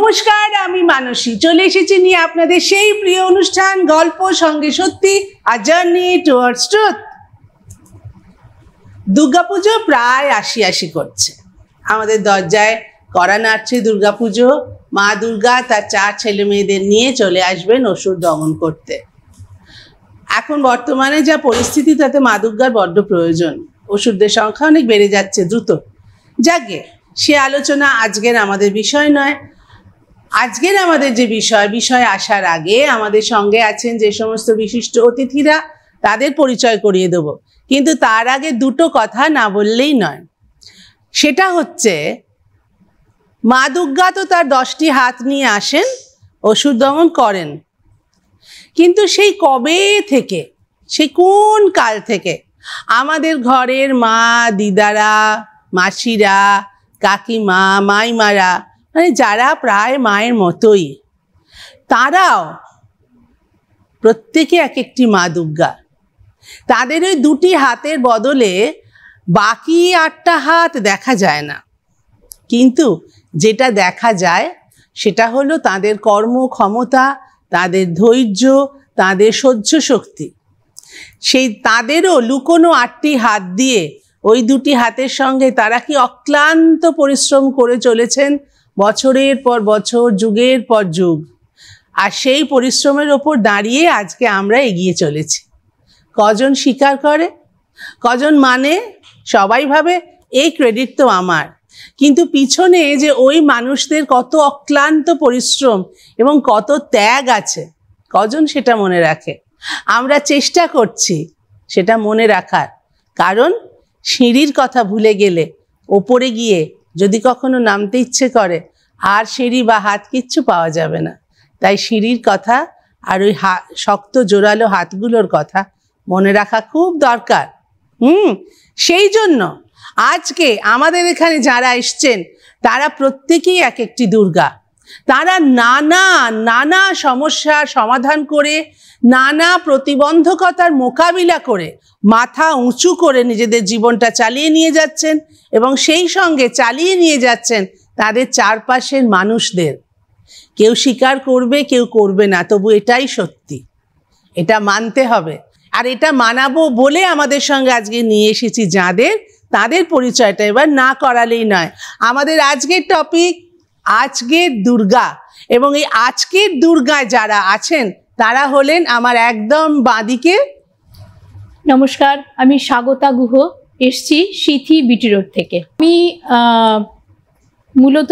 নমস্কার, আমি মানসী চলে এসেছি নিয়ে আপনাদের সেই প্রিয় অনুষ্ঠান গল্প সঙ্গে সত্যি, আ জার্নি টুয়ার্ডস ট্রুথ। দুর্গাপুজো প্রায় আসি করছে। আমাদের দরজায় কড়া নাড়ছে দুর্গাপুজো। মা দুর্গা তার 4 ছেলে মেয়েদের নিয়ে চলে আসবেন অসুর দমন করতে। এখন বর্তমানে যা পরিস্থিতি তাতে মা দুর্গার বড্ড প্রয়োজন। অসুরদের সংখ্যা অনেক বেড়ে যাচ্ছে দ্রুত। যাকে সে আলোচনা আজকের আমাদের বিষয় নয়। আজকের আমাদের যে বিষয় আসার আগে আমাদের সঙ্গে আছেন যে সমস্ত বিশিষ্ট অতিথিরা, তাদের পরিচয় করিয়ে দেব। কিন্তু তার আগে দুটো কথা না বললেই নয়। সেটা হচ্ছে, মা দুর্গা তো তার 10টি হাত নিয়ে আসেন, অসুর দমন করেন। কিন্তু সেই কবে থেকে, সেই কোন কাল থেকে আমাদের ঘরের মা দিদারা, মাসিরা, কাকিমা, মাইমারা, মানে যারা প্রায় মায়ের মতোই, তারাও প্রত্যেকে এক একটি মা দুর্গা। তাদের ওই 2টি হাতের বদলে বাকি 8টা হাত দেখা যায় না। কিন্তু যেটা দেখা যায় সেটা হলো তাদের কর্মক্ষমতা, তাদের ধৈর্য, তাদের সহ্য শক্তি। সেই তাদেরও লুকোনো 8টি হাত দিয়ে ওই 2টি হাতের সঙ্গে তারা কি অক্লান্ত পরিশ্রম করে চলেছেন বছরের পর বছর, যুগের পর যুগ। আর সেই পরিশ্রমের ওপর দাঁড়িয়ে আজকে আমরা এগিয়ে চলেছি। কজন স্বীকার করে, কজন মানে? সবাই ভাবে এই ক্রেডিট তো আমার। কিন্তু পিছনে যে ওই মানুষদের কত অক্লান্ত পরিশ্রম এবং কত ত্যাগ আছে, কজন সেটা মনে রাখে? আমরা চেষ্টা করছি সেটা মনে রাখার। কারণ সিঁড়ির কথা ভুলে গেলে ওপরে গিয়ে যদি কখনো নামতে ইচ্ছে করে আর সিঁড়ি বা হাত কিচ্ছু পাওয়া যাবে না। তাই সিঁড়ির কথা আর ওই শক্ত জোরালো হাতগুলোর কথা মনে রাখা খুব দরকার। সেই জন্য আজকে আমাদের এখানে যারা এসছেন তারা প্রত্যেকেই এক একটি দুর্গা। তারা নানা সমস্যার সমাধান করে, নানা প্রতিবন্ধকতার মোকাবিলা করে, মাথা উঁচু করে নিজেদের জীবনটা চালিয়ে নিয়ে যাচ্ছেন এবং সেই সঙ্গে চালিয়ে নিয়ে যাচ্ছেন তাদের চারপাশের মানুষদের। কেউ স্বীকার করবে, কেউ করবে না, তবু এটাই সত্যি। এটা মানতে হবে। আর এটা মানাবো বলে আমাদের সঙ্গে আজকে নিয়ে এসেছি যাদের, তাদের পরিচয়টা এবার না করালেই নয়। আমাদের আজকের টপিক আজকের দুর্গা, এবং এই আজকের দুর্গায় যারা আছেন তারা হলেন আমার একদম বাঁদিকে। নমস্কার, আমি স্বাগতা গুহ, এসছি সিথি বিটি রোড থেকে। আমি মূলত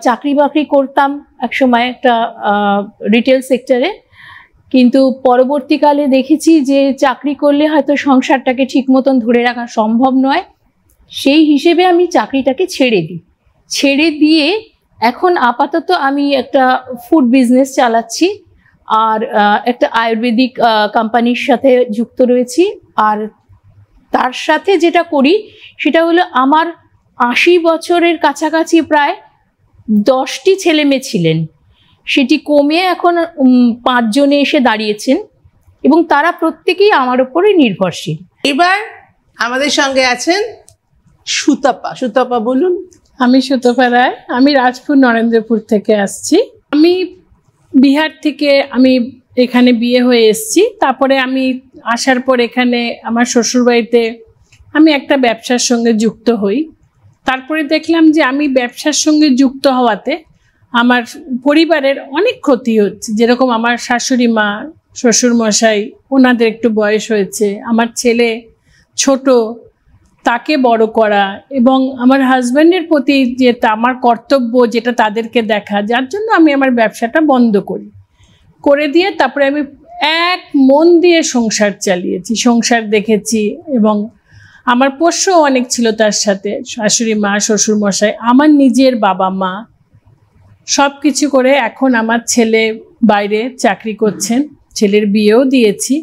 চাকরি বাকরি করতাম একসময় একটা রিটেল সেক্টরে, কিন্তু পরবর্তীকালে দেখেছি যে চাকরি করলে হয়তো সংসারটাকে ঠিক মতন ধরে রাখা সম্ভব নয়। সেই হিসেবে আমি চাকরিটাকে ছেড়ে দিয়ে এখন আপাতত আমি একটা ফুড বিজনেস চালাচ্ছি আর একটা আয়ুর্বেদিক কোম্পানির সাথে যুক্ত রয়েছি। আর তার সাথে যেটা করি সেটা হলো, আমার 80 বছরের কাছাকাছি প্রায় 10টি ছেলে মেয়ে ছিলেন, সেটি কমে এখন 5 জনে এসে দাঁড়িয়েছেন এবং তারা প্রত্যেকেই আমার উপরে নির্ভরশীল। এবার আমাদের সঙ্গে আছেন সুতপা। সুতপা বলুন। আমি সুতপা রায়, আমি রাজপুর নরেন্দ্রপুর থেকে আসছি। আমি বিহার থেকে আমি এখানে বিয়ে হয়ে এসেছি। তারপরে আমি আসার পর এখানে আমার শ্বশুরবাড়িতে আমি একটা ব্যবসার সঙ্গে যুক্ত হই। তারপরে দেখলাম যে আমি ব্যবসার সঙ্গে যুক্ত হওয়াতে আমার পরিবারের অনেক ক্ষতি হচ্ছে। যেরকম আমার শাশুড়ি মা, শ্বশুরমশাই, ওনাদের একটু বয়স হয়েছে, আমার ছেলে ছোট, তাকে বড় করা, এবং আমার হাজব্যান্ডের প্রতি যে আমার কর্তব্য যেটা তাদেরকে দেখা, যার জন্য আমি আমার ব্যবসাটা বন্ধ করে দিয়ে তারপরে আমি এক মন দিয়ে সংসার চালিয়েছি, সংসার দেখেছি। এবং আমার পোষ্যও অনেক ছিল তার সাথে, শাশুড়ি মা, শ্বশুরমশাই, আমার নিজের বাবা মা, সব কিছু করে এখন আমার ছেলে বাইরে চাকরি করছেন, ছেলের বিয়েও দিয়েছি।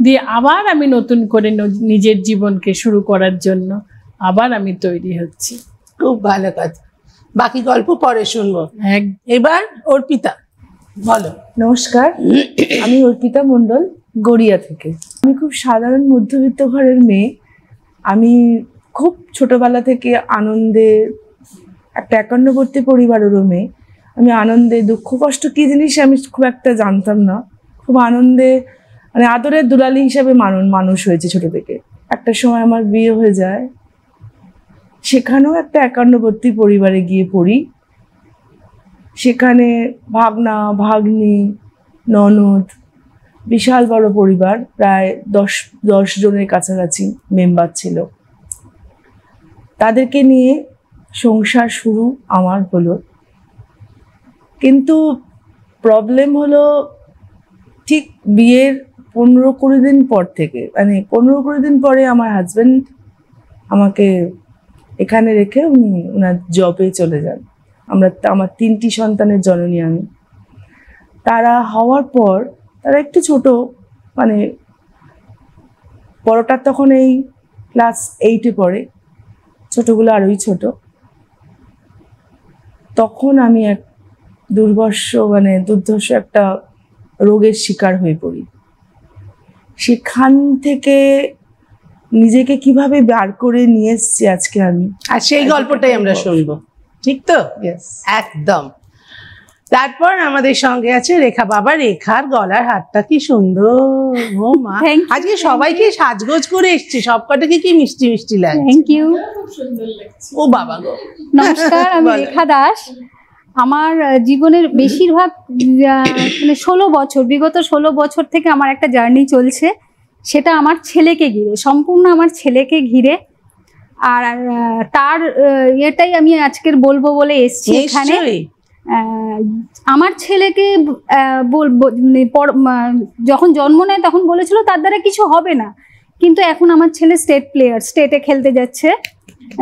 দিয়ে আবার আমি নতুন করে নিজের জীবনকে শুরু করার জন্য আবার আমি তৈরি হচ্ছি। খুব ভালো কথা, বাকি গল্প পরে শুনবো। এবার অর্পিতা বলো। নমস্কার, আমি অর্পিতা মণ্ডল, গড়িয়া থেকে। আমি খুব সাধারণ মধ্যবিত্ত ঘরের মেয়ে। আমি খুব ছোটবেলা থেকে আনন্দে একটা একান্নবর্তী পরিবারেরও মেয়ে। আমি আনন্দে, দুঃখ কষ্ট কি জিনিস আমি খুব একটা জানতাম না, খুব আনন্দে মানে আদরের দুলালি হিসাবে মানুষ হয়েছে ছোট থেকে। একটা সময় আমার বিয়ে হয়ে যায়, সেখানেও একটা একান্নবর্তী পরিবারে গিয়ে পড়ি। সেখানে ভাগনা ভাগ্নি ননদ, বিশাল বড় পরিবার, প্রায় 10 জনের কাছাকাছি মেম্বার ছিল। তাদেরকে নিয়ে সংসার শুরু আমার হলো, কিন্তু প্রবলেম হলো ঠিক বিয়ের 15-20 দিন পর থেকে, মানে 15-20 দিন পরে আমার হাজবেন্ড আমাকে এখানে রেখে উনি ওনার জবে চলে যান। আমার 3টি সন্তানের জননী আমি। তারা হওয়ার পর তারা একটু ছোট, মানে বড়টা তখন এই ক্লাস 8-এ পড়ে, ছোটগুলো আরোই ছোট। তখন আমি এক দুর্ধর্ষ একটা রোগের শিকার হয়ে পড়ি। সেখান থেকে নিজেকে কিভাবে বার করে নিয়ে এসছি আজকে আমি, আর সেই গল্পটাই আমরা শুনবো, ঠিক তো? একদম। তারপর আমাদের সঙ্গে আছে রেখা। বাবা, রেখার গলার হারটা কি সুন্দর! ও মা, আজকে সবাইকে সাজগোজ করে এসছি, সবকটাকে কি মিষ্টি মিষ্টি লাগে। Thank you. ও বাবা গো, নমস্কার, আমি রেখা দাস। আমার জীবনের বেশিরভাগ মানে 16 বছর, বিগত 16 বছর থেকে আমার একটা জার্নি চলছে, সেটা আমার ছেলেকে ঘিরে, সম্পূর্ণ আমার ছেলেকে ঘিরে। আর তার এটাই আমি আজকের বলবো বলে এসছি এখানে। আমার ছেলেকে যখন জন্ম নেয় তখন বলেছিল তার দ্বারা কিছু হবে না, কিন্তু এখন আমার ছেলে স্টেট প্লেয়ার, স্টেটে খেলতে যাচ্ছে।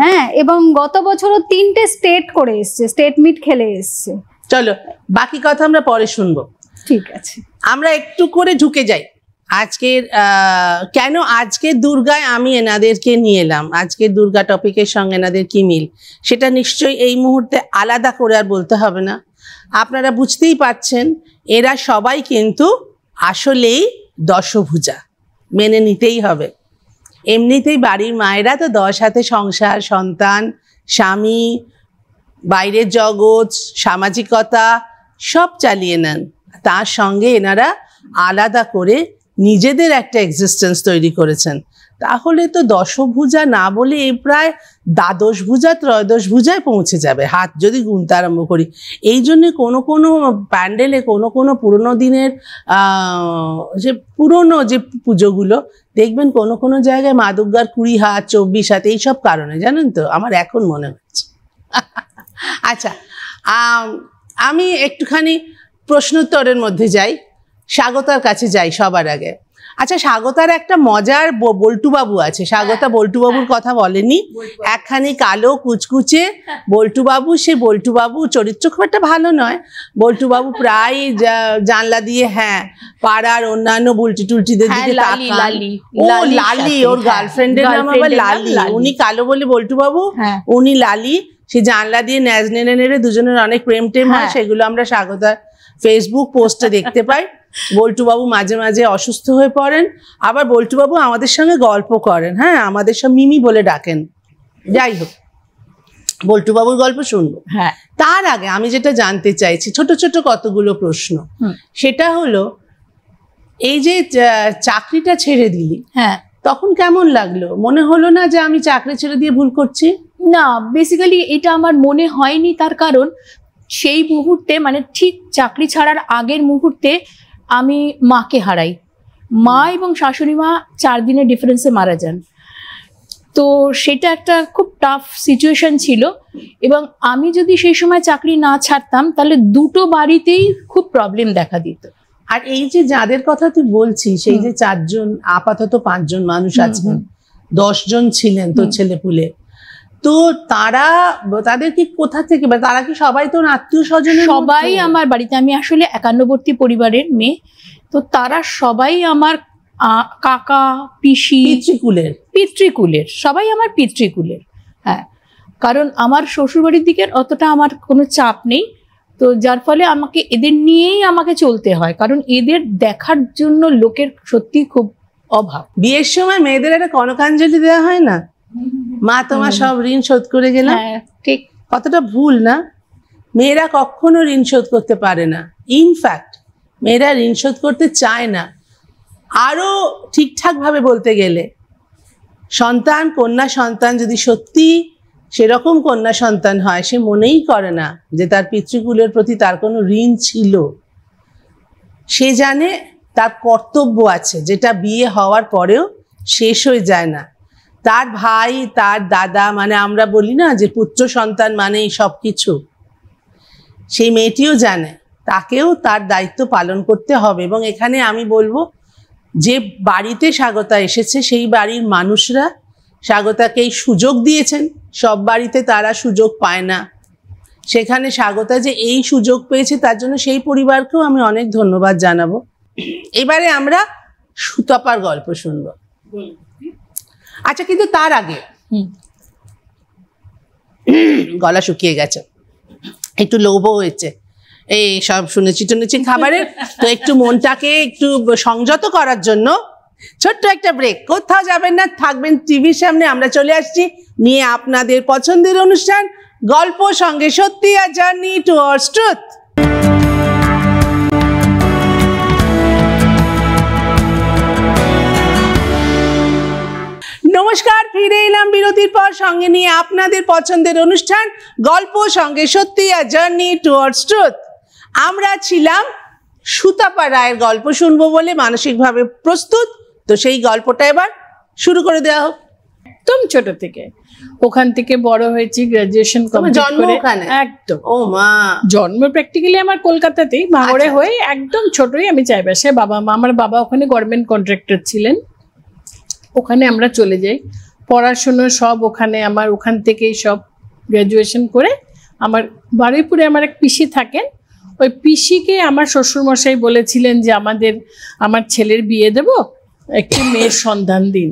হ্যাঁ, এবং গত বছরও 3টে স্টেট করে এসছে, স্টেট মিট খেলে এসছে। চলো বাকি কথা আমরা পরে শুনবো, ঠিক আছে? আমরা একটু করে ঢুকে যাই আজকের কেন আজকের দুর্গায় আমি এনাদেরকে নিয়ে এলাম, আজকের দুর্গা টপিকের সঙ্গে এনাদের কি মিল, সেটা নিশ্চয়ই এই মুহূর্তে আলাদা করে আর বলতে হবে না। আপনারা বুঝতেই পারছেন এরা সবাই কিন্তু আসলেই দশভুজা, মেনে নিতেই হবে। এমনিতেই বাড়ির মায়েরা তো 10 হাতে সংসার, সন্তান, স্বামী, বাইরের জগৎ, সামাজিকতা সব চালিয়ে নেন। তার সঙ্গে এনারা আলাদা করে নিজেদের একটা এক্সিস্টেন্স তৈরি করেছেন। তাহলে তো দশভুজা না বলে এই প্রায় দ্বাদশ ভুজা, ত্রয়োদশ ভুজায় পৌঁছে যাবে, হাত যদি গুনতে আরম্ভ করি। এই জন্যে কোনো কোনো প্যান্ডেলে কোনো পুরোনো দিনের যে পুরোনো যে পুজোগুলো দেখবেন কোনো কোনো জায়গায় মা দুর্গার 20 হাত, 24 হাত, এইসব কারণে, জানেন তো, আমার এখন মনে হচ্ছে। আচ্ছা, আমি একটুখানি প্রশ্নোত্তরের মধ্যে যাই, স্বাগতার কাছে যাই সবার আগে। আচ্ছা, স্বাগতার একটা মজার বল্টুবাবু আছে, স্বাগতা বল্টুবাবুর কথা বলেনি, একখানি কালো কুচকুচে বল্টুবাবু। সে বল্টুবাবু চরিত্র খুব একটা ভালো নয়। বল্টুবাবু প্রায় জানলা দিয়ে পাড়ার অন্যান্য বুলটি টুলটিদের দিকে তাকান। ও লালি, ওর গার্লফ্রেন্ডের নাম আবার লালি। উনি কালো বলে বল্টুবাবু, উনি লালি। সে জানলা দিয়ে নেড়ে নেড়ে দুজনের অনেক প্রেম টেম হয়, সেগুলো আমরা স্বাগতার ফেসবুক পোস্টে দেখতে পাই। বল্টুবাবু মাঝে মাঝে অসুস্থ হয়ে পড়েন, আবার বল্টুবাবু আমাদের সঙ্গে গল্প করেন, আমাদের সব মিমি বলে ডাকেন। যাই হোক, বল্টুবাবুর গল্প শুনবো। তার আগে আমি যেটা জানতে চাইছি, ছোট ছোট কতগুলো প্রশ্ন, সেটা হলো এই যে চাকরিটা ছেড়ে দিলি, তখন কেমন লাগলো? মনে হলো না যে আমি চাকরি ছেড়ে দিয়ে ভুল করছি? না, বেসিক্যালি এটা আমার মনে হয়নি। তার কারণ সেই মুহূর্তে, মানে ঠিক চাকরি ছাড়ার আগের মুহূর্তে আমি মাকে হারাই। মা এবং শাশুড়ি মা 4 দিনের ডিফারেন্সে মারা যান। তো সেটা একটা খুব টাফ সিচুয়েশন ছিল, এবং আমি যদি সেই সময় চাকরি না ছাড়তাম তাহলে দুটো বাড়িতেই খুব প্রবলেম দেখা দিত। আর এই যে যাদের কথা তুই বলছিস, সেই যে 4 জন, আপাতত 5 জন মানুষ আছেন, 10 জন ছিলেন তোর ছেলেপুলে, তো তাদের কি কোথা থেকে, তারা কি সবাই তোর আত্মীয় স্বজন? সবাই আমার বাড়িতে, আমি আসলে একান্নবর্তী পরিবারের মেয়ে, তো তারা সবাই আমার কাকা, পিসি, পিতৃকুলের সবাই আমার পিতৃকুলের। কারণ আমার শ্বশুরবাড়ির দিকের অতটা আমার কোনো চাপ নেই, তো যার ফলে আমাকে এদের নিয়েই আমাকে চলতে হয়, কারণ এদের দেখার জন্য লোকের সত্যি খুব অভাব। বিয়ের সময় মেয়েদের একটা কনকাঞ্জলি দেওয়া হয় না, মা তোমার সব ঋণ শোধ করে গেলাম। ঠিক, কতটা ভুল না? মেয়েরা কখনো ঋণ শোধ করতে পারে না, ইনফ্যাক্ট মেয়েরা ঋণ শোধ করতে চায় না। আরো ঠিকঠাকভাবে বলতে গেলে সন্তান, কন্যা সন্তান যদি সত্যি সেরকম কন্যা সন্তান হয়, সে মনেই করে না যে তার পিতৃকুলের প্রতি তার কোনো ঋণ ছিল। সে জানে তার কর্তব্য আছে, যেটা বিয়ে হওয়ার পরেও শেষ হয়ে যায় না। তার ভাই, তার দাদা, মানে আমরা বলি না যে পুত্র সন্তান মানেই সব কিছু, সেই মেয়েটিও জানে তাকেও তার দায়িত্ব পালন করতে হবে। এবং এখানে আমি বলবো, যে বাড়িতে স্বাগতা এসেছে সেই বাড়ির মানুষরা স্বাগতাকে এই সুযোগ দিয়েছেন। সব বাড়িতে তারা সুযোগ পায় না, সেখানে স্বাগতা যে এই সুযোগ পেয়েছে তার জন্য সেই পরিবারকেও আমি অনেক ধন্যবাদ জানাবো। এবারে আমরা সুতপার গল্প শুনবো। আচ্ছা, কিন্তু তার আগে গলা শুকিয়ে গেছে, একটু লোভও হয়েছে এই সব শুনেছি টুনেছি খাবারের, তো একটু মনটাকে একটু সংযত করার জন্য ছোট্ট একটা ব্রেক। কোথাও যাবেন না, থাকবেন টিভির সামনে। আমরা চলে আসছি নিয়ে আপনাদের পছন্দের অনুষ্ঠান গল্প সঙ্গে সত্যি, আর জার্নি টুয়ার্ডস ট্রুথ। নমস্কার, ফিরে এলাম বিরতির পর, সঙ্গে নিয়ে আপনাদের পছন্দের অনুষ্ঠান গল্প সঙ্গে সত্যি, আর জার্নি টুয়ার্ডস ট্রুথ। আমরা ছিলাম সুতপা রায়ের গল্প শুনবো বলে মানসিকভাবে প্রস্তুত, তো সেই গল্পটা এবার শুরু করে দেওয়া হোক। একদম ছোট থেকে, ওখান থেকে বড় হয়েছি, গ্রাজুয়েশন কমপ্লিট করে। একদম, ও মা, জন্ম প্র্যাকটিক্যালি আমার কলকাতাতেই, ভাঙড়ে হয়ে একদম ছোটই আমি চাইবাসায়। বাবা মা, আমার বাবা ওখানে গভর্নমেন্ট কন্ট্রাক্টর ছিলেন, ওখানে আমরা চলে যাই। পড়াশুনো সব ওখানে, আমার ওখান থেকেই সব গ্র্যাজুয়েশন করে। আমার বারুইপুরে আমার এক পিসি থাকেন, ওই পিসিকে আমার শ্বশুরমশাই বলেছিলেন যে আমার ছেলের বিয়ে দেব, একটি মেয়ের সন্ধান দিন।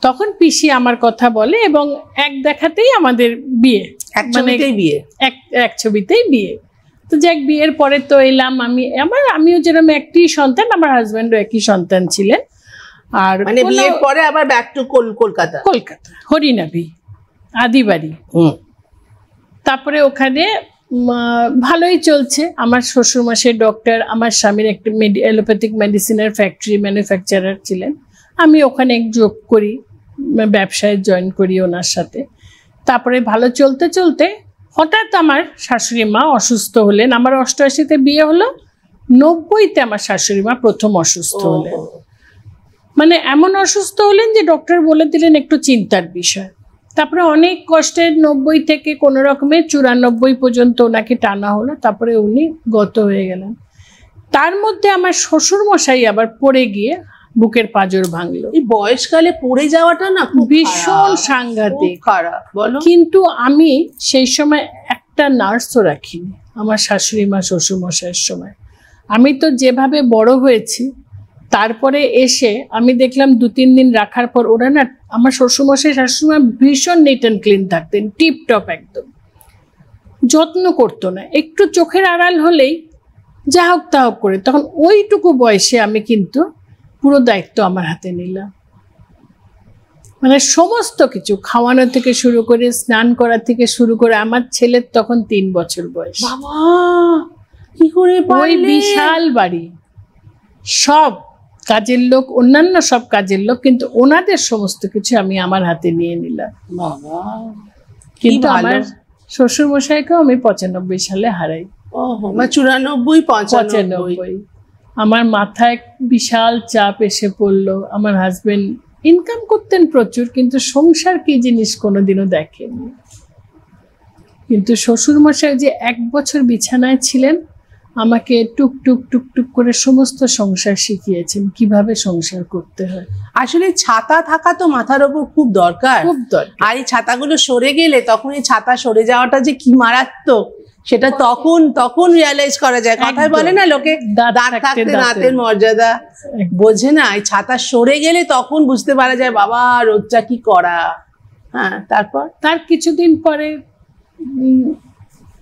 তখন পিসি আমার কথা বলে এবং এক দেখাতেই আমাদের বিয়ে, এক ছবিতেই বিয়ে। তো যাক, বিয়ের পরে তো এলাম আমিও যেরকম একটি সন্তান, আমার হাজব্যান্ডও একই সন্তান ছিলেন। আর মানে বিয়ের পরে আবার ব্যাক টু কলকাতা, হরিনাভি আদিবাড়ি। তারপরে ওখানে ভালোই চলছে। আমার শ্বশুরমশাই ডক্টর, আমার স্বামীর একটা এলোপ্যাথিক মেডিসিনের ফ্যাক্টরি ম্যানুফ্যাকচারার ছিলেন। আমি ওখানে যোগ করি, ব্যবসায় জয়েন করি ওনার সাথে। তারপরে ভালো চলতে চলতে হঠাৎ আমার শাশুড়ি মা অসুস্থ হলেন। আমার 88-তে বিয়ে হলো, 90-তে আমার শাশুড়ি মা প্রথম অসুস্থ হলেন। মানে এমন অসুস্থ হলেন যে ডক্টর বলে দিলেন একটু চিন্তার বিষয়। তারপরে অনেক কষ্টের 90 থেকে কোনো রকমে 94 পর্যন্ত ওনাকে টানা হলো, তারপরে উনি গত হয়ে গেলেন। তার মধ্যে আমার শ্বশুর মশাই আবার পড়ে গিয়ে বুকের পাঁজর ভাঙলো। এই বয়সকালে পড়ে যাওয়াটা না ভীষণ সাংঘাতিক খারাপ, বলো। কিন্তু আমি সেই সময় একটা নার্সও রাখিনি আমার শাশুড়ি মা শ্বশুর মশাইয়ের সময়। আমি তো যেভাবে বড় হয়েছি, তারপরে এসে আমি দেখলাম 2-3 দিন রাখার পর ওরা না, আমার শ্বশুরমশাই শাশুড়িমা ভীষণ নিট অ্যান্ড ক্লিন থাকতেন, টিপটপ একদম, যত্ন করতো না। একটু চোখের আড়াল হলেই যা হোক তা হোক করে, তখন ওইটুকু বয়সে আমি কিন্তু পুরো দায়িত্ব আমার হাতে নিলাম। মানে সমস্ত কিছু, খাওয়ানো থেকে শুরু করে, স্নান করা থেকে শুরু করে। আমার ছেলের তখন 3 বছর বয়স। বাবা, কি করে ওই বিশাল বাড়ি, সব কাজের লোক, অন্যান্য সব কাজের লোক, কিন্তু ওনাদের সমস্ত কিছু আমি আমার হাতে নিয়ে নিলাম। বাবা, কিন্তু আমার শ্বশুর মশাইকেও আমি 95 সালে হারাই। 94-95। আমার মাথায় বিশাল চাপ এসে পড়লো। আমার হাজবেন্ড ইনকাম করতেন প্রচুর, কিন্তু সংসার কি জিনিস কোনোদিনও দেখেনি। কিন্তু শ্বশুর মশাই যে 1 বছর বিছানায় ছিলেন, আমাকে টুকটুক টুকটুক করে সমস্ত সংসার শিখিয়েছেন, কিভাবে সংসার করতে হয়। আসলে ছাতা থাকা তো মাথার ওপর খুব দরকার, খুব দরকার। আর এই ছাতাগুলো সরে গেলে তখন এই ছাতা সরে যাওয়াটা যে কি মারাত্মক, সেটা তখন রিয়ালাইজ করা যায়। কথায় বলে না লোকে, দাঁত থাকতে দাঁতের মর্যাদা বোঝে না। এই ছাতা সরে গেলে তখন বুঝতে পারা যায় বাবা রোজটা কি করা। হ্যাঁ, তার কিছুদিন পরে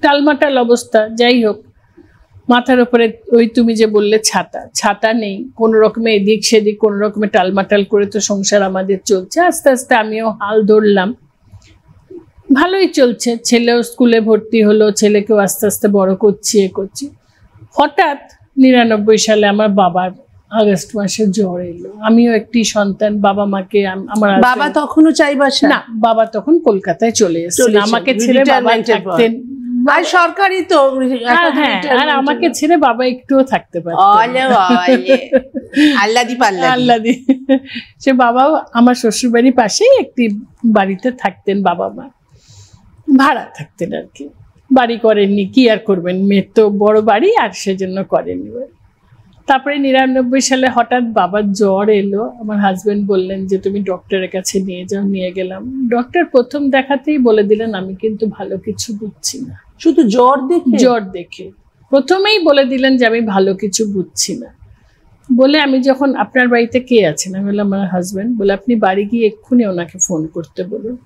টালমাটাল অবস্থা। যাই হোক, মাথার উপরে ওই তুমি যে বললে ছাতা নেই, কোনো রকমে এদিক সেদিক কোনো রকমে টালমাটাল করে তো সংসার আমাদের চলছে। আস্তে আস্তে আমিও হাল ধরলাম। ভালোই চলছে, ছেলেও স্কুলে ভর্তি হলো, ছেলেকেও আস্তে আস্তে বড় করছি, করছি। হঠাৎ 99 সালে আমার বাবার আগস্ট মাসে জ্বর এলো। আমিও একটি সন্তান, বাবা মাকে আমার বাবা তখনও চাইবাসা? না, বাবা তখন কলকাতায় চলে এসেছিল, আমাকে ছেড়ে বাবা থাকতেন। আর সরকারি তো, হ্যাঁ, আর আমাকে ছেড়ে বাবা একটুও থাকতে পারে আল্লাদি। সে বাবাও আমার শ্বশুর বাড়ির পাশেই একটি বাড়িতে থাকতেন, বাবা মা ভাড়া থাকতেন আর কি, বাড়ি করেননি, কি আর করবেন, মেয়ের তো বড় বাড়ি, আর সেজন্য করেননি। তারপরে 99 সালে হঠাৎ বাবার জ্বর এলো, আমার হাজবেন্ড বললেন যে তুমি ডক্টরের কাছে নিয়ে যাও। নিয়ে গেলাম, ডক্টর প্রথম দেখাতেই বলে দিলেন আমি কিন্তু ভালো কিছু বুঝছি না। শুধু জ্বর দেখে? জ্বর দেখে প্রথমেই বলে দিলেন যে আমি ভালো কিছু বুঝছি না। বলে আমি যখন, আপনার বাড়িতে কে আছেন? আমি বললাম আমার হাজবেন্ড। বলে আপনি বাড়ি গিয়ে এক্ষুনি ওনাকে ফোন করতে বলুন।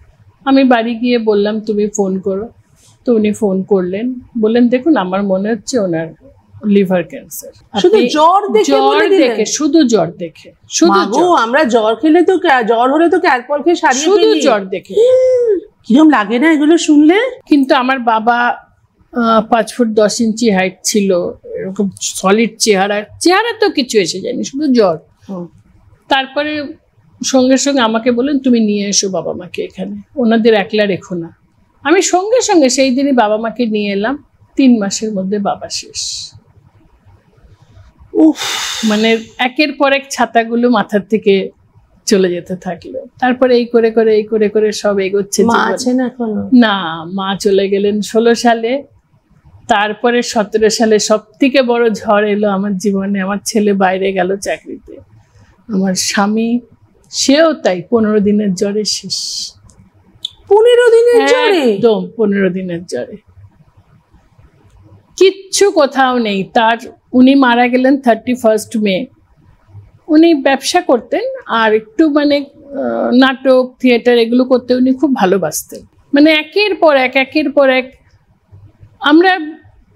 আমি বাড়ি গিয়ে বললাম তুমি ফোন করো। তো উনি ফোন করলেন, বললেন দেখুন আমার মনে হচ্ছে ওনার লিভার ক্যান্সার। শুধু জ্বর দেখে? জ্বর দেখে, শুধু জ্বর দেখে, শুধু আমরা জ্বর খেলে তো, জ্বর হলে তো ক্যালপল খেয়ে সারিয়ে শুধু জ্বর দেখে। কিরম লাগে না এগুলো শুনলে? কিন্তু আমার বাবা 5 ফুট 10 ইঞ্চি হাইট ছিল, এরকম সলিড চেহারা তো কিছু এসে যায়নি, শুধু জ্বর। তারপরে সঙ্গে সঙ্গে আমাকে বললেন তুমি নিয়ে এসো বাবা মাকে এখানে, ওনাদের একলা রেখো না। আমি সঙ্গে সঙ্গে সেই দিনই বাবা মাকে নিয়ে এলাম। 3 মাসের মধ্যে বাবা শেষ। মানে একের পর এক ছাতাগুলো মাথার থেকে চলে যেতে থাকলো। তারপরে এই করে করে সব এগোচ্ছে। মা আছেন এখনো? না, মা চলে গেলেন 16 সালে। তারপরে 17 সালে সব থেকে বড় ঝড় এলো আমার জীবনে। আমার ছেলে বাইরে গেল চাকরিতে, আমার স্বামী সেও তাই 15 দিনের জ্বরে শেষ। 15 দিনের জ্বরে? একদম 15 দিনের জ্বরে, কিচ্ছু কোথাও নেই তার। উনি মারা গেলেন 31 মে। উনি ব্যবসা করতেন আর একটু মানে নাটক থিয়েটার এগুলো করতে উনি খুব ভালোবাসতেন। মানে একের পর এক আমরা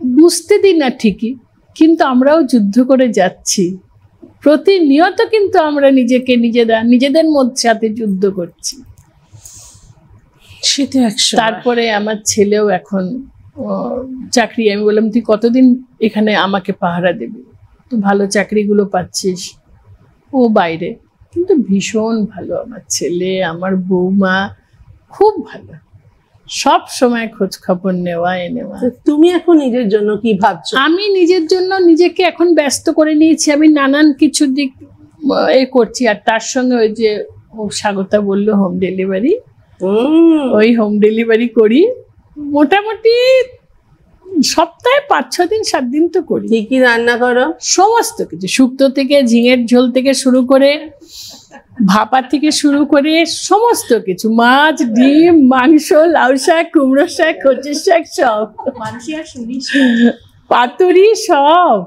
বুঝতে দিই না ঠিকই, কিন্তু আমরাও যুদ্ধ করে যাচ্ছি প্রতিনিয়ত, কিন্তু আমরা নিজেকে নিজেদের মধ্যে সাথে যুদ্ধ করছি। তারপরে আমার ছেলেও এখন চাকরি। আমি বললাম তুই কতদিন এখানে আমাকে পাহারা দিবি, তো ভালো চাকরিগুলো পাচ্ছিস। ও বাইরে, কিন্তু ভীষণ ভালো আমার ছেলে, আমার বৌমা খুব ভালো, সব সময় খোঁজ খবর নেওয়া। তুমি এখন নিজের জন্য কি ভাবছো? আমি নিজের জন্য নিজেকে এখন ব্যস্ত করে নিয়েছি। আমি নানান কিছু দিক করছি, আর তার সঙ্গে ওই যে স্বাগতা বললো হোম ডেলিভারি, ওই হোম ডেলিভারি করি মোটামুটি সপ্তাহে 5-6 দিন 7 দিন তো করি। কি রান্না করো? সমস্ত কিছু, শুক্তো থেকে ঝিঙের ঝোল থেকে শুরু করে ভাপা থেকে শুরু করে সমস্ত কিছু, মাছ ডিম মাংস লাউ শাক কুমড়ো শাক কচুর শাক সব, পাতুরি সব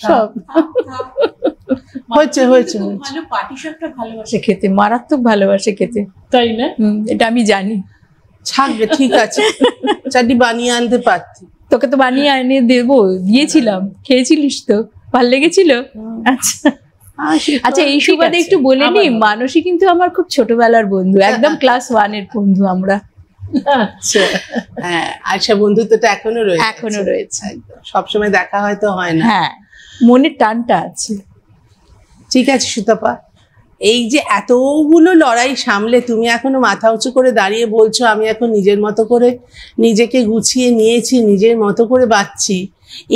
সব হয়েছে। ভালো পাটি শাকটা ভালোবাসে খেতে, মারাত্মক ভালোবাসে খেতে, তাই না? এটা আমি জানি। থাকবে, ঠিক আছে, চাটি বানিয়ে আনতে পারতি। তোকে তো বানিয়ে এনে দেবো, দিয়েছিলাম, খেয়েছিলিস তো, ভালো লেগেছিল। আচ্ছা, এই সুবাদে একটু বলে নি, মানসী কিন্তু আমার খুব ছোটবেলার বন্ধু, একদম ক্লাস 1 এর বন্ধু আমরা। আচ্ছা, হ্যাঁ, আচ্ছা, বন্ধুত্বটা এখনো রয়েছে। সবসময় দেখা হয়তো হয় না, হ্যাঁ, মনের টানটা আছে। ঠিক আছে সুতপা, এই যে এতগুলো লড়াই সামলে তুমি এখনো মাথা উঁচু করে দাঁড়িয়ে বলছো আমি এখন নিজের মতো করে নিজেকে গুছিয়ে নিয়েছি, নিজের মতো করে বাঁচছি,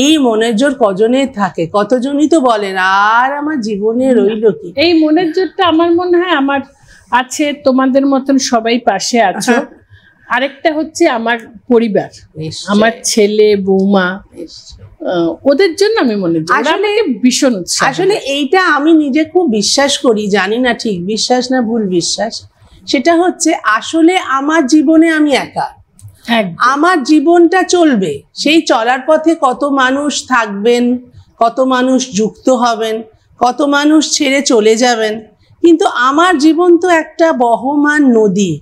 এই মনের জোর কজনের থাকে? কতজনই তো বলেন আর আমার জীবনে রইল কি। এই মনের জোরটা আমার মনে হয় আমার আছে, তোমাদের মতন সবাই পাশে আছো। আরেকটা হচ্ছে আমার পরিবার, আমার ছেলে বৌমা, ওদের জন্য আমি মনে করি আসলে ভীষণ উৎসাহ। আসলে এইটা আমি নিজে খুব বিশ্বাস করি, জানি না ঠিক বিশ্বাস না ভুল বিশ্বাস, সেটা হচ্ছে আসলে আমার জীবনে আমি একা, আমার জীবনটা চলবে, সেই চলার পথে কত মানুষ থাকবেন, কত মানুষ যুক্ত হবেন, কত মানুষ ছেড়ে চলে যাবেন, কিন্তু আমার জীবন তো একটা বহমান নদী,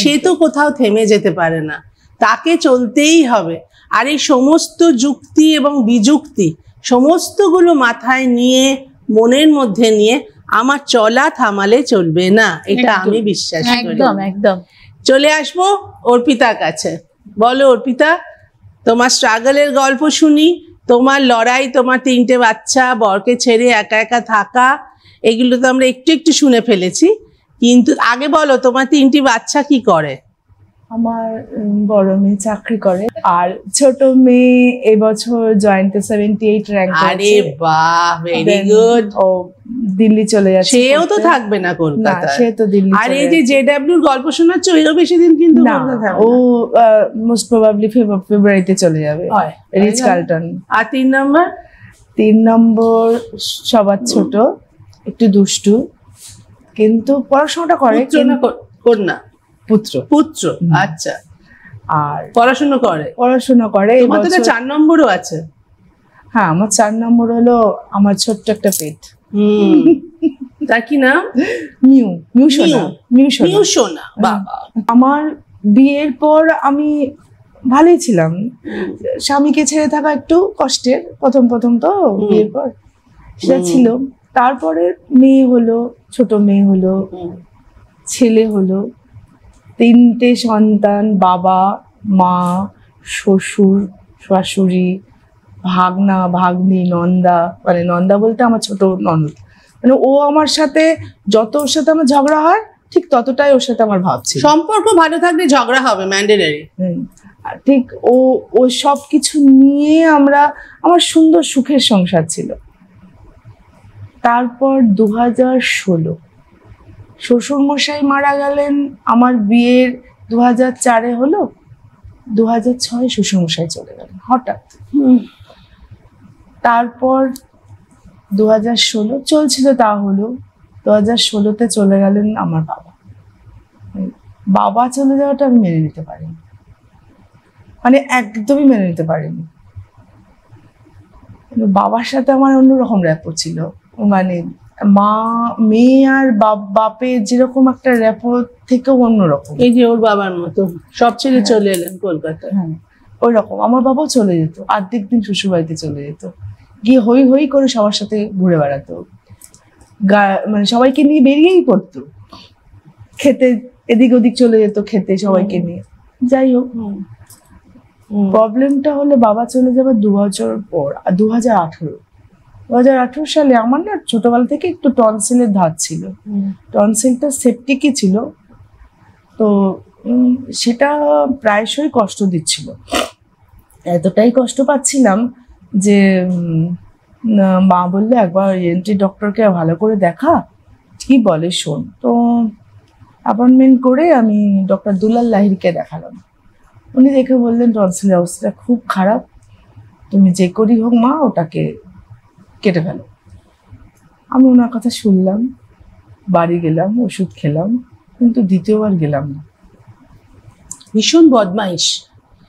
সে তো কোথাও থেমে যেতে পারে না, তাকে চলতেই হবে। আর এই সমস্ত যুক্তি এবং বিযুক্তি সমস্তগুলো মাথায় নিয়ে মনের মধ্যে নিয়ে আমার চলা থামালে চলবে না, এটা আমি বিশ্বাস করি। একদম। চলে আসবো অর্পিতার কাছে। বলো অর্পিতা, তোমার স্ট্রাগলের গল্প শুনি, তোমার লড়াই, তোমার 3টে বাচ্চা, বরকে ছেড়ে একা একা থাকা, এগুলো তো আমরা একটু একটু শুনে ফেলেছি, কিন্তু আগে বলো তোমার 3টি বাচ্চা কি করে? আমার বড় মেয়ে চাকরি করে, আর ছোট মেয়ে এবছর জয়েন্টে 78 র্যাঙ্ক। আরে বাহ, ভেরি গুড। ও দিল্লি চলে যাচ্ছে। সেও তো থাকবে না কলকাতায়। সে তো দিল্লি। আর এই যে জেডব্লিউর গল্প শোনাচ্ছ, এও বেশি দিন কিন্তু ও মোস্ট প্রবাবলি ফেব্রুয়ারিতে চলে যাবে রিচ কার্লটন। আর 3 নম্বর? 3 নম্বর সবার ছোট, একটু দুষ্টু, কিন্তু পড়াশোনাটা করে। কন্যা? পুত্র। পুত্র, আচ্ছা। আর পড়াশোনা করে? পড়াশোনা করে। তোমার তো 4 নম্বরও আছে। হ্যাঁ, আমার 4 নম্বর হলো আমার ছোট্ট একটা পেট। তার কি নাম? মিউ সোনা। বাবা, আমার বিয়ের পর আমি ভালোই ছিলাম। স্বামীকে ছেড়ে থাকা একটু কষ্টের, প্রথম তো বিয়ের পর সেটা ছিল। তারপরে মেয়ে হলো, ছোট মেয়ে হলো, ছেলে হলো, 3টে সন্তান, বাবা মা, শ্বশুর শাশুড়ি, ভাগনা ভাগ্নি, নন্দা, মানে নন্দা বলতে আমার ছোট ননদ। মানে ও আমার সাথে যত, ওর সাথে আমার ঝগড়া হয় ঠিক ততটাই ওর সাথে আমার ভাব ছিল। সম্পর্ক ভালো থাকলে ঝগড়া হবে, ম্যান্ডেটরি। ঠিক ও সব কিছু নিয়ে আমার সুন্দর সুখের সংসার ছিল। তারপর 2016 শ্বশুরমশাই মারা গেলেন। আমার বিয়ের 2004-এ হলো, 2006-এ শ্বশুরমশাই চলে গেলেন হঠাৎ। তারপর 2016 চলছিল, তা হলো 2016-তে চলে গেলেন আমার বাবা। বাবা চলে যাওয়াটা আমি মেনে নিতে পারিনি, মানে একদমই মেনে নিতে পারিনি। বাবার সাথে আমার অন্যরকম র্যাপো ছিল, মানে মা মেয়ে আর বাপের যেরকম একটা র্যাপো থেকেও অন্যরকম। এই যে ওর বাবার মতো সব ছেড়ে চলে এলেন কলকাতায়। হ্যাঁ, ওই রকম আমার বাবাও চলে যেত, অর্ধেক দিন শ্বশুর বাড়িতে চলে যেত, গিয়ে হই হই করে সবার সাথে ঘুরে বেড়াতো, মানে সবাইকে নিয়ে বেরিয়েই পড়তো, খেতে এদিক ওদিক চলে যেত, খেতে সবাইকে নিয়ে। যাই হোক, প্রবলেমটা হলো বাবা চলে যাবার 2 বছর পর, 2018 সালে আমার না ছোটবেলা থেকে একটু টনসিলের ধাত ছিল। টনসিলটা সেপটিকই ছিল, তো সেটা প্রায়শই কষ্ট দিচ্ছিল। এতটাই কষ্ট পাচ্ছিলাম যে মা বললে একবার ENT ডক্টরকে ভালো করে দেখা, কি বলে শোন। তো অ্যাপয়েন্টমেন্ট করে আমি ডক্টর দুলাল লাহিড়িকে দেখালাম। উনি দেখে বললেন টনসিলের অবস্থা খুব খারাপ, তুমি যে করি হোক মা ওটাকে কেটে ফেলো। আমি ওনার কথা শুনলাম, বাড়ি গেলাম, ওষুধ খেলাম, কিন্তু দ্বিতীয়বার গেলাম না। ভীষণ বদমাইশ,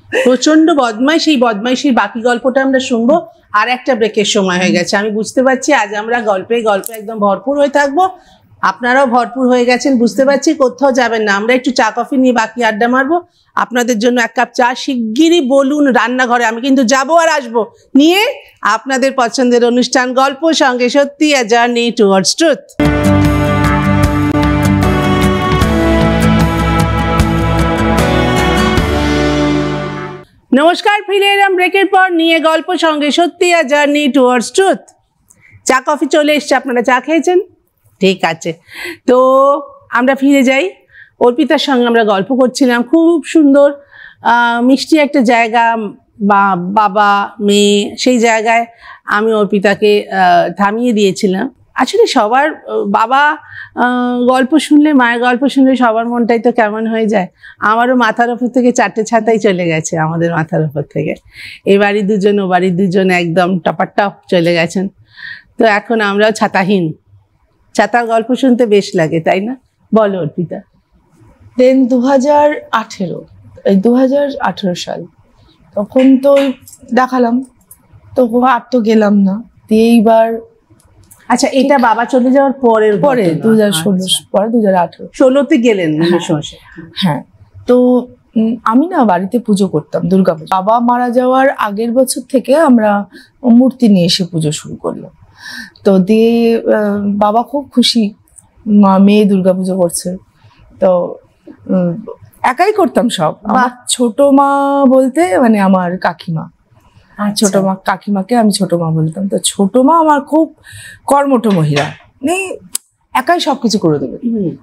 প্রচন্ড বদমাইশ। এই বদমাইশির বাকি গল্পটা আমরা শুনবো। আর একটা ব্রেকের সময় হয়ে গেছে, আমি বুঝতে পারছি। আজ আমরা গল্পে একদম ভরপুর হয়ে থাকবো, আপনারাও ভরপুর হয়ে গেছেন বুঝতে পারছি। কোথাও যাবেন না, আমরা একটু চা কফি নিয়ে বাকি আড্ডা মারবো। আপনাদের জন্য 1 কাপ চা শিগগিরই বলুন রান্নাঘরে, আমি কিন্তু যাবো আর আসবো নিয়ে আপনাদের পছন্দের অনুষ্ঠান গল্প সঙ্গে সত্যি, আ জার্নি টুয়ার্ডস ট্রুথ। নমস্কার, ফিরে এলাম ব্রেকের পর নিয়ে গল্প সঙ্গে সত্যি, আ জার্নি টুয়ার্ডস ট্রুথ। চা কফি চলে এসছে, আপনারা চা খেয়েছেন? ঠিক আছে, তো আমরা ফিরে যাই। অর্পিতার সঙ্গে আমরা গল্প করছিলাম, খুব সুন্দর মিষ্টি একটা জায়গা, বাবা মেয়ে, সেই জায়গায় আমি অর্পিতাকে থামিয়ে দিয়েছিলাম। আসলে সবার বাবা গল্প শুনলে, মায়ের গল্প শুনলে সবার মনটাই তো কেমন হয়ে যায়। আমারও মাথার ওপর থেকে 4টে ছাতাই চলে গেছে, আমাদের মাথার ওপর থেকে। এ বাড়ির দুজন, ও বাড়ির দুজন একদম টপাটপ চলে গেছেন। তো এখন আমরাও ছাতাহীন। ছাতার গল্প শুনতে বেশ লাগে, তাই না? বলো অর্পিতা। দেন 2018 সাল, তখন তো দেখালাম, তো আর তো গেলাম না। দিয়ে এইবার, আচ্ছা, এটা বাবা চলে যাওয়ার পরে 2016 পরে 2018 16তে গেলেন? হ্যাঁ। তো আমি না বাড়িতে পুজো করতাম, দুর্গাপুজো। বাবা মারা যাওয়ার আগের বছর থেকে আমরা মূর্তি নিয়ে এসে পুজো শুরু করলাম। তো দিয়ে বাবা খুব খুশি, মেয়ে দুর্গাপুজো করছে। তো একাই করতাম সব। আমার ছোট মা বলতে মানে আমার কাকিমা, ছোট মা কাকিমাকে আমি ছোট মা বলতাম। তো ছোট মা আমার খুব কর্মঠ মহিলা, মানে একাই সবকিছু করে দেবে।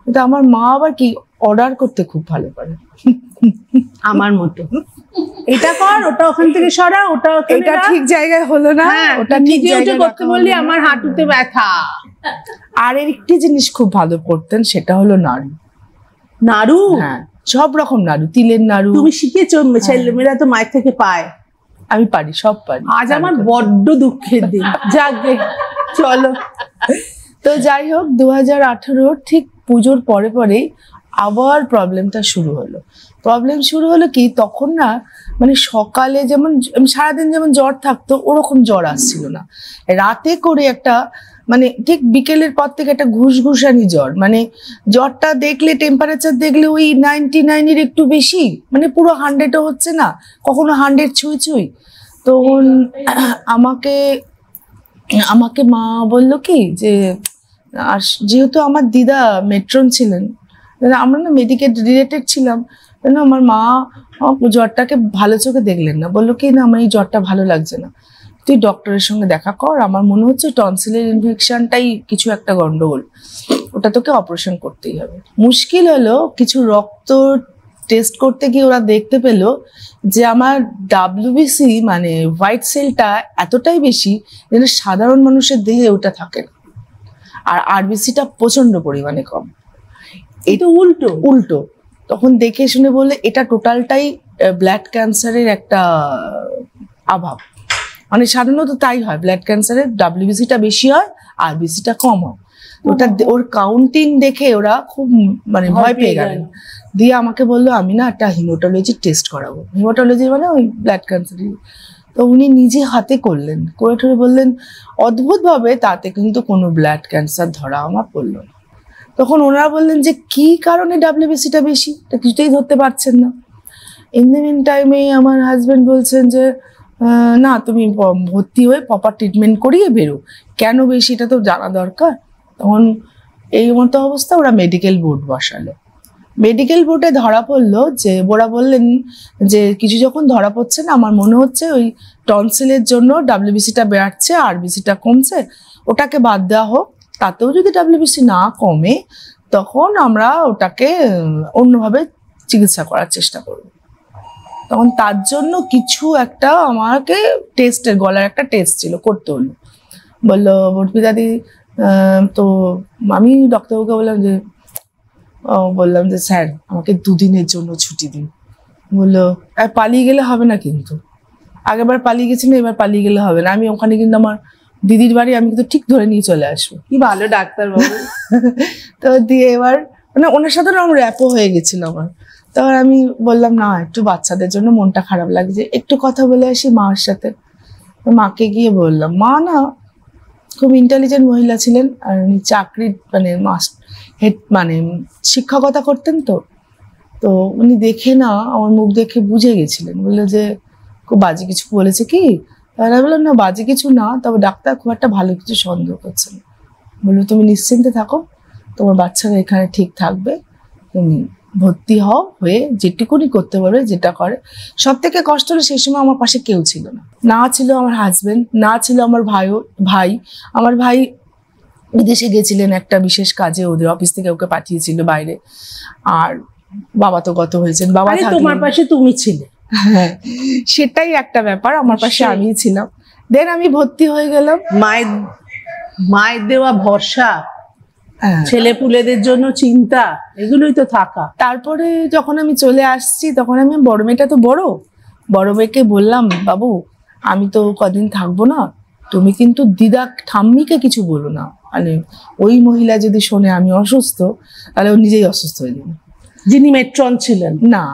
কিন্তু আমার মা আবার কি অর্ডার করতে খুব ভালো পারে, আমার মতো, এটা কর, ওটা ওখান থেকে সরা, ওটা এটা ঠিক জায়গায় হলো না, ওটা ঠিক জায়গায় করতে বললি আমার হাঁটুতে ব্যথা। আর একটি জিনিস খুব ভালো করতেন, সেটা হলো নাড়ু। নাড়ু? হ্যাঁ, সব রকম নাড়ু, তিলের নাড়ু। তুমি শিখেছো? ছেলেমেয়েরা তো মায়ের থেকে পায়। আমি পারি, সব পারি। আজ আমার বড্ড দুঃখের দিন। যাকে চলো। তো যাই হোক, 2018 ঠিক পুজোর পরে পরেই আবার প্রবলেমটা শুরু হলো। প্রবলেম শুরু হলো কি, তখন না মানে সকালে যেমন সারাদিন যেমন জ্বর থাকতো ওরকম জ্বর আসছিল না, রাতে করে একটা মানে ঠিক বিকেলের পর থেকে একটা ঘুষঘুষানি জ্বর, মানে জ্বরটা দেখলে টেম্পারেচার দেখলে ওই 99-এর একটু বেশি, মানে পুরো 100ও হচ্ছে না, কখনো 100 ছুঁই। তো আমাকে মা বললো কি যে, আর যেহেতু আমার দিদা মেট্রন ছিলেন, আমরা না মেডিকেল রিলেটেড ছিলাম, আমার মা জ্বরটাকে ভালো চোখে দেখলেন না, বললো কি না আমার এই জ্বরটা ভালো লাগছে না, তুই ডক্টরের সঙ্গে দেখা কর, আমার মনে হচ্ছে টনসিলের ইনফেকশনটাই কিছু একটা গন্ডগোল, ওটা তোকে অপারেশন করতেই হবে। মুশকিল হলো কিছু রক্ত টেস্ট করতে গিয়ে ওরা দেখতে পেল যে আমার WBC মানে হোয়াইট সেলটা এতটাই বেশি যেন সাধারণ মানুষের দেহে ওটা থাকে না, আর RBCটা প্রচন্ড পরিমাণে কম। এই তো উল্টো। তখন দেখে শুনে বললে এটা টোটালটাই ব্লাড ক্যান্সারের একটা অভাব, মানে সাধারণত তাই হয়, ব্লাড ক্যান্সারের WBCটা বেশি হয়, RBCটা কম হয়। ওটা ওর কাউন্টিং দেখে ওরা খুব মানে ভয় পেয়ে গেলেন, দিয়ে আমাকে বললো আমি না একটা হিমোটোলজি টেস্ট করাবো। হিমোটোলজি মানে ওই ব্লাড ক্যান্সারের। তো উনি নিজে হাতে করলেন, করে ঠরে বললেন অদ্ভুতভাবে তাতে কিন্তু কোনো ব্লাড ক্যান্সার ধরা আমার পড়লো না। তখন ওনারা বললেন যে কি কারণে WBCটা বেশি, এটা কিছুতেই ধরতে পারছেন না। ইন দ্য মিন টাইমে আমার হাজব্যান্ড বলছেন যে না তুমি ভর্তি হয়ে প্রপার ট্রিটমেন্ট করিয়ে বেরো, কেন বেশি এটা তো জানা দরকার। তখন এই মতো অবস্থা ওরা মেডিকেল বোর্ড বসালো। মেডিকেল বোর্ডে ধরা পড়লো যে ওরা বললেন যে কিছু যখন ধরা পড়ছে না, আমার মনে হচ্ছে ওই টনসিলের জন্য WBCটা বেড়াচ্ছে, RBCটা কমছে, ওটাকে বাদ দেওয়া হোক, তাতেও যদি WBC না কমে তখন আমরা ওটাকে অন্যভাবে চিকিৎসা করার চেষ্টা করব। তখন তার জন্য কিছু একটা আমাকে টেস্টের গলার একটা টেস্ট ছিল, করতে হলো। বললো বটপিদাদি, তো আমি ডক্টরবাবুকে বললাম যে স্যার আমাকে 2 দিনের জন্য ছুটি দিন। বললো পালিয়ে গেলে হবে না, কিন্তু আগেরবার পালিয়ে গেছি না, এবার পালিয়ে গেলে হবে না, আমি ওখানে কিন্তু আমার দিদির বাড়ি, আমি কিন্তু ঠিক ধরে নিয়ে চলে আসবো। কি ভালো ডাক্তারবাবু। তো দিয়ে এবার মানে ওনার সাথে আমার র্যাপও হয়ে গেছিল আমার। তখন আমি বললাম না একটু বাচ্চাদের জন্য মনটা খারাপ লাগছে, একটু কথা বলে আসি মার সাথে। মাকে গিয়ে বললাম, মা না খুব ইন্টেলিজেন্ট মহিলা ছিলেন, আর উনি চাকরির মানে হেড মানে শিক্ষকতা করতেন, তো উনি দেখে না আমার মুখ দেখে বুঝে গেছিলেন, বললো যে খুব বাজে কিছু বলেছে কি। তাহলে বললাম না বাজে কিছু না, তবে ডাক্তার খুব একটা ভালো কিছু সন্দেহ করছেন। বললো তুমি নিশ্চিন্তে থাকো, তোমার বাচ্চারা এখানে ঠিক থাকবে, তুমি ভর্তি হয়ে যেটুকুনি করতে পারবে যেটা করে। সব থেকে কষ্ট হলো সেই সময় আমার পাশে কেউ ছিল না ছিল আমার হাজবেন্ড, না ছিল আমার আমার ভাই বিদেশে গেছিলেন একটা বিশেষ কাজে, ওদের অফিস থেকে ওকে পাঠিয়েছিল বাইরে, আর বাবা তো গত হয়েছেন, বাবা তোমার পাশে তুমি ছিলে। হ্যাঁ, সেটাই একটা ব্যাপার, আমার পাশে আমিই ছিলাম। দেন আমি ভর্তি হয়ে গেলাম। মায়ের দেওয়া ভরসা, ছেলে পুলেদের জন্য চিন্তা, এগুলোই তো থাকা। তারপরে যখন আমি চলে আসছি তখন আমি বড় মেয়েটা তো বড় মেয়েকে বললাম, বাবু আমি তো কদিন থাকবো না, তুমি কিন্তু দিদা ঠাম্মিকে কিছু বলো না, মানে ওই মহিলা যদি শোনে আমি অসুস্থ তাহলে ও নিজেই অসুস্থ হয়ে যাবে। যিনি মেট্রন ছিলেন? না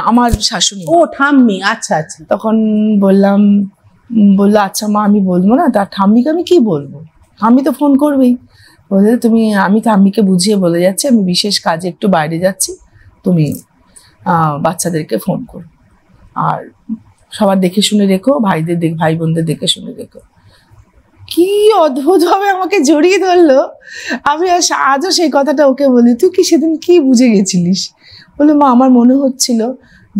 আমার শাশুড়ি। ও ঠাম্মি, আচ্ছা আচ্ছা। তখন বললো আচ্ছা মা আমি বলবো না, তার ঠাম্মিকে আমি কি বলবো, ঠাম্মি তো ফোন করবেই। বলে আমি ঠাম্মিকে বুঝিয়ে বলে যাচ্ছি আমি বিশেষ কাজে একটু বাইরে যাচ্ছি, তুমি বাচ্চাদেরকে ফোন করো, আর সবার দেখে শুনে রেখো, ভাই বোনদের দেখে শুনে রেখো। কি অদ্ভুত ভাবে আমাকে জড়িয়ে ধরলো। আমি আজও সেই কথাটা ওকে বলি, তুই কি সেদিন কি বুঝে গেছিলিস? বলে মা আমার মনে হচ্ছিল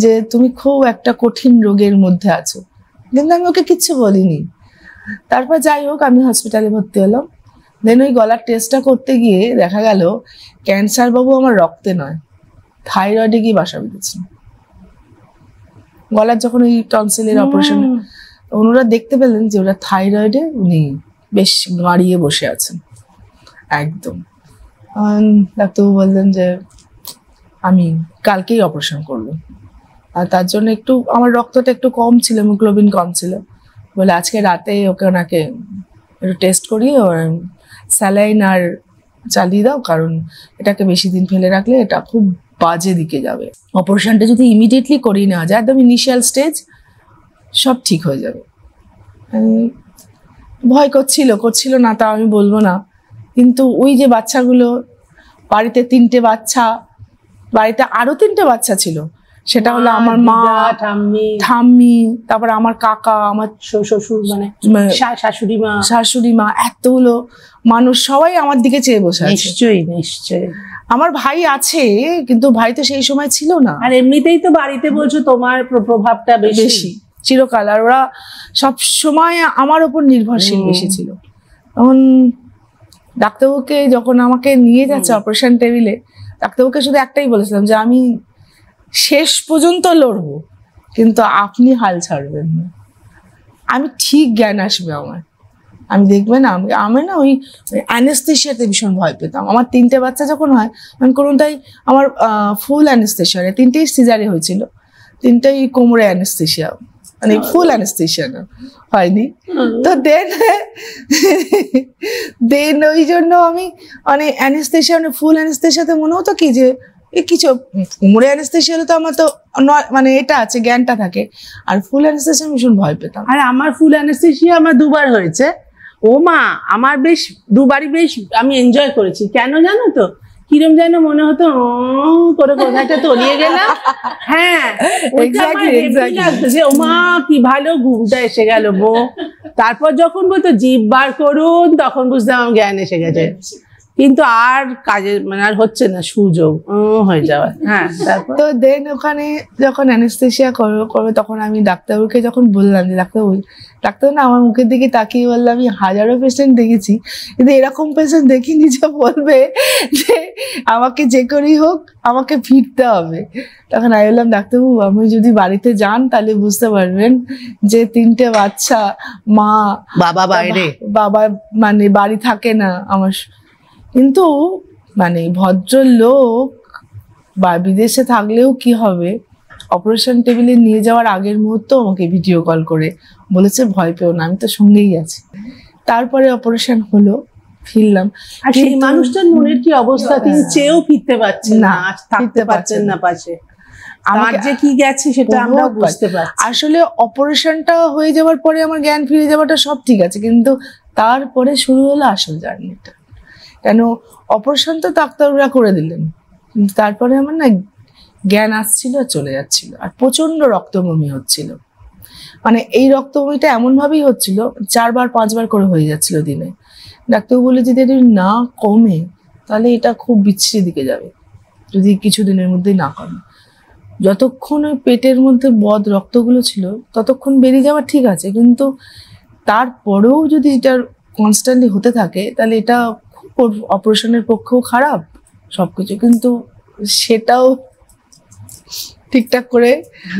যে তুমি খুব একটা কঠিন রোগের মধ্যে আছো, কিন্তু আমি ওকে কিচ্ছু বলিনি। তারপর যাই হোক আমি হসপিটালে ভর্তি হলাম। দেন ওই গলার টেস্টটা করতে গিয়ে দেখা গেল ক্যান্সার বাবু আমার রক্তে নয়, থাইরয়েডে গিয়ে বাসা বেঁধেছে। গলার যখন ওই টনসিলের অপারেশন ওনারা দেখতে পেলেন যে ওরা থাইরয়েডে উনি বেশ গাড়িয়ে বসে আছেন একদম। ডাক্তারবাবু বললেন যে আমি কালকেই অপারেশন করবো, আর তার জন্য একটু আমার রক্তটা একটু কম ছিল, হিমোগ্লোবিন কম ছিল, বলে আজকে রাতে ওনাকে একটু টেস্ট করিয়ে স্যালাইন আর চালিয়ে দাও, কারণ এটাকে বেশি দিন ফেলে রাখলে এটা খুব বাজে দিকে যাবে। অপারেশনটা যদি ইমিডিয়েটলি করিয়ে নেওয়া যায়, একদম ইনিশিয়াল স্টেজ, সব ঠিক হয়ে যাবে। ভয় করছিল না তা আমি বলবো না, কিন্তু ওই যে বাচ্চাগুলো, বাড়িতে 3টে বাচ্চা, বাড়িতে আরো 3টে বাচ্চা ছিল, সেটা হলো আমার মা, ঠাম্মি, তারপর আমার কাকা, আমার শ্বশুর মানে শাশুড়ি মা, এতগুলো মানুষ সবাই আমার দিকে চেয়ে বসে আছে। নিশ্চয়ই আমার ভাই আছে, কিন্তু ভাই তো সেই সময় ছিল না। আর এমনিতেই তো বাড়িতে বলছো তোমার প্রভাবটা বেশি চিরকাল, আর ওরা সব সময় আমার উপর নির্ভরশীল বেশি ছিল। তখন ডাক্তারবাবুকে যখন আমাকে নিয়ে যাচ্ছে অপারেশন টেবিলে, ডাক্তারবাবুকে শুধু একটাই বলেছিলাম যে আমি শেষ পর্যন্ত লড়বো, কিন্তু আপনি হাল ছাড়বেন না, আমি ঠিক জ্ঞান আসবে আমার, আমি দেখবেন আমি না ওই অ্যানেস্থেশিয়াতে ভীষণ ভয় পেতাম। আমার 3টে বাচ্চা যখন হয়, আমি কোনোটাই আমার ফুল অ্যানেস্থেশিয়া, 3টেই সিজারে হয়েছিল, 3টেই কোমরে অ্যানেস্থেশিয়া, মানে ফুল অ্যানেস্থেশিয়া না হয়নি। তো দেন ওই জন্য আমি মানে অ্যানেস্থেশিয়া, মানে ফুল অ্যানেস্থেশিয়াতে মনে হতো কি যে কিছু কোমরে অ্যানেস্থেশিয়া হলে তো আমার তো মানে এটা আছে, জ্ঞানটা থাকে, আর ফুল অ্যানেস্থেশিয়া ভীষণ ভয় পেতাম। আর আমার ফুল অ্যানেস্থেশিয়া আমার 2বার হয়েছে। ও মা, আমার বেশ 2বারই বেশ আমি এনজয় করেছি। কেন জানো তো, কিরম যেন মনে হতো করে কোথাটা তলিয়ে গেলাম। হ্যাঁ, যে ও মা কি ভালো ঘুমটা এসে গেল বো। তারপর যখন বলতো জিভ বার করুন, তখন বুঝতাম আমার জ্ঞান এসে গেছে, কিন্তু আর কাজে মানে আর হচ্ছে না সুযোগ হয়ে যাওয়ার। হ্যাঁ, তো দেন ওখানে যখন অ্যানেস্থেশিয়া করবে, তখন আমি ডাক্তারবাবুকে যখন বললাম যে ডাক্তার না, আমার মুখের দিকে তাকিয়ে বললাম আমি হাজারো পেশেন্ট দেখেছি, কিন্তু এরকম পেশেন্ট দেখিনি যে বলবে যে আমাকে যে করেই হোক আমাকে ফিরতে হবে। তখন আমি বললাম ডাক্তারবাবু, আমি যদি বাড়িতে যান তাহলে বুঝতে পারবেন যে 3টে বাচ্চা, মা, বাবা মানে বাড়ি থাকে না আমার, কিন্তু মানে ভদ্রলোক বা বিদেশে থাকলেও কি হবে, অপারেশন টেবিলে নিয়ে যাওয়ার আগের মুহূর্তে আমাকে ভিডিও কল করে বলেছে ভয় পেও না, আমি তো সঙ্গেই আছি। তারপরে অপারেশন হলো, ফিরলাম। আর সেই মানুষটার মনের কি অবস্থা, তিনি চেয়েও ফিরতে পারছেন না, থাকতে পারছেন না পাশে, আমার যে কি গেছে সেটা আমরা বুঝতে পারছি। আসলে অপারেশনটা হয়ে যাওয়ার পরে আমার জ্ঞান ফিরে যাওয়াটা সব ঠিক আছে, কিন্তু তারপরে শুরু হলো আসল জার্নিটা। কেন, অপারেশন তো ডাক্তাররা করে দিলেন, কিন্তু তারপরে আমার না জ্ঞান আসছিল, চলে যাচ্ছিল, আর প্রচন্ড রক্তবমি হচ্ছিল। মানে এই রক্তবমিটা এমন ভাবেই হচ্ছিল 4বার 5বার করে হয়ে যাচ্ছিল দিনে। ডাক্তার বলে যদি এটা না কমে তাহলে এটা খুব বিচ্ছিরি দিকে যাবে, যদি কিছুদিনের মধ্যেই না কমে। যতক্ষণ ওই পেটের মধ্যে বদ রক্তগুলো ছিল ততক্ষণ বেরিয়ে যাওয়া ঠিক আছে, কিন্তু তারপরেও যদি এটা কনস্ট্যান্টলি হতে থাকে তাহলে এটা অপারেশনের পক্ষেও খারাপ সবকিছু, কিন্তু সেটাও ঠিকঠাক করে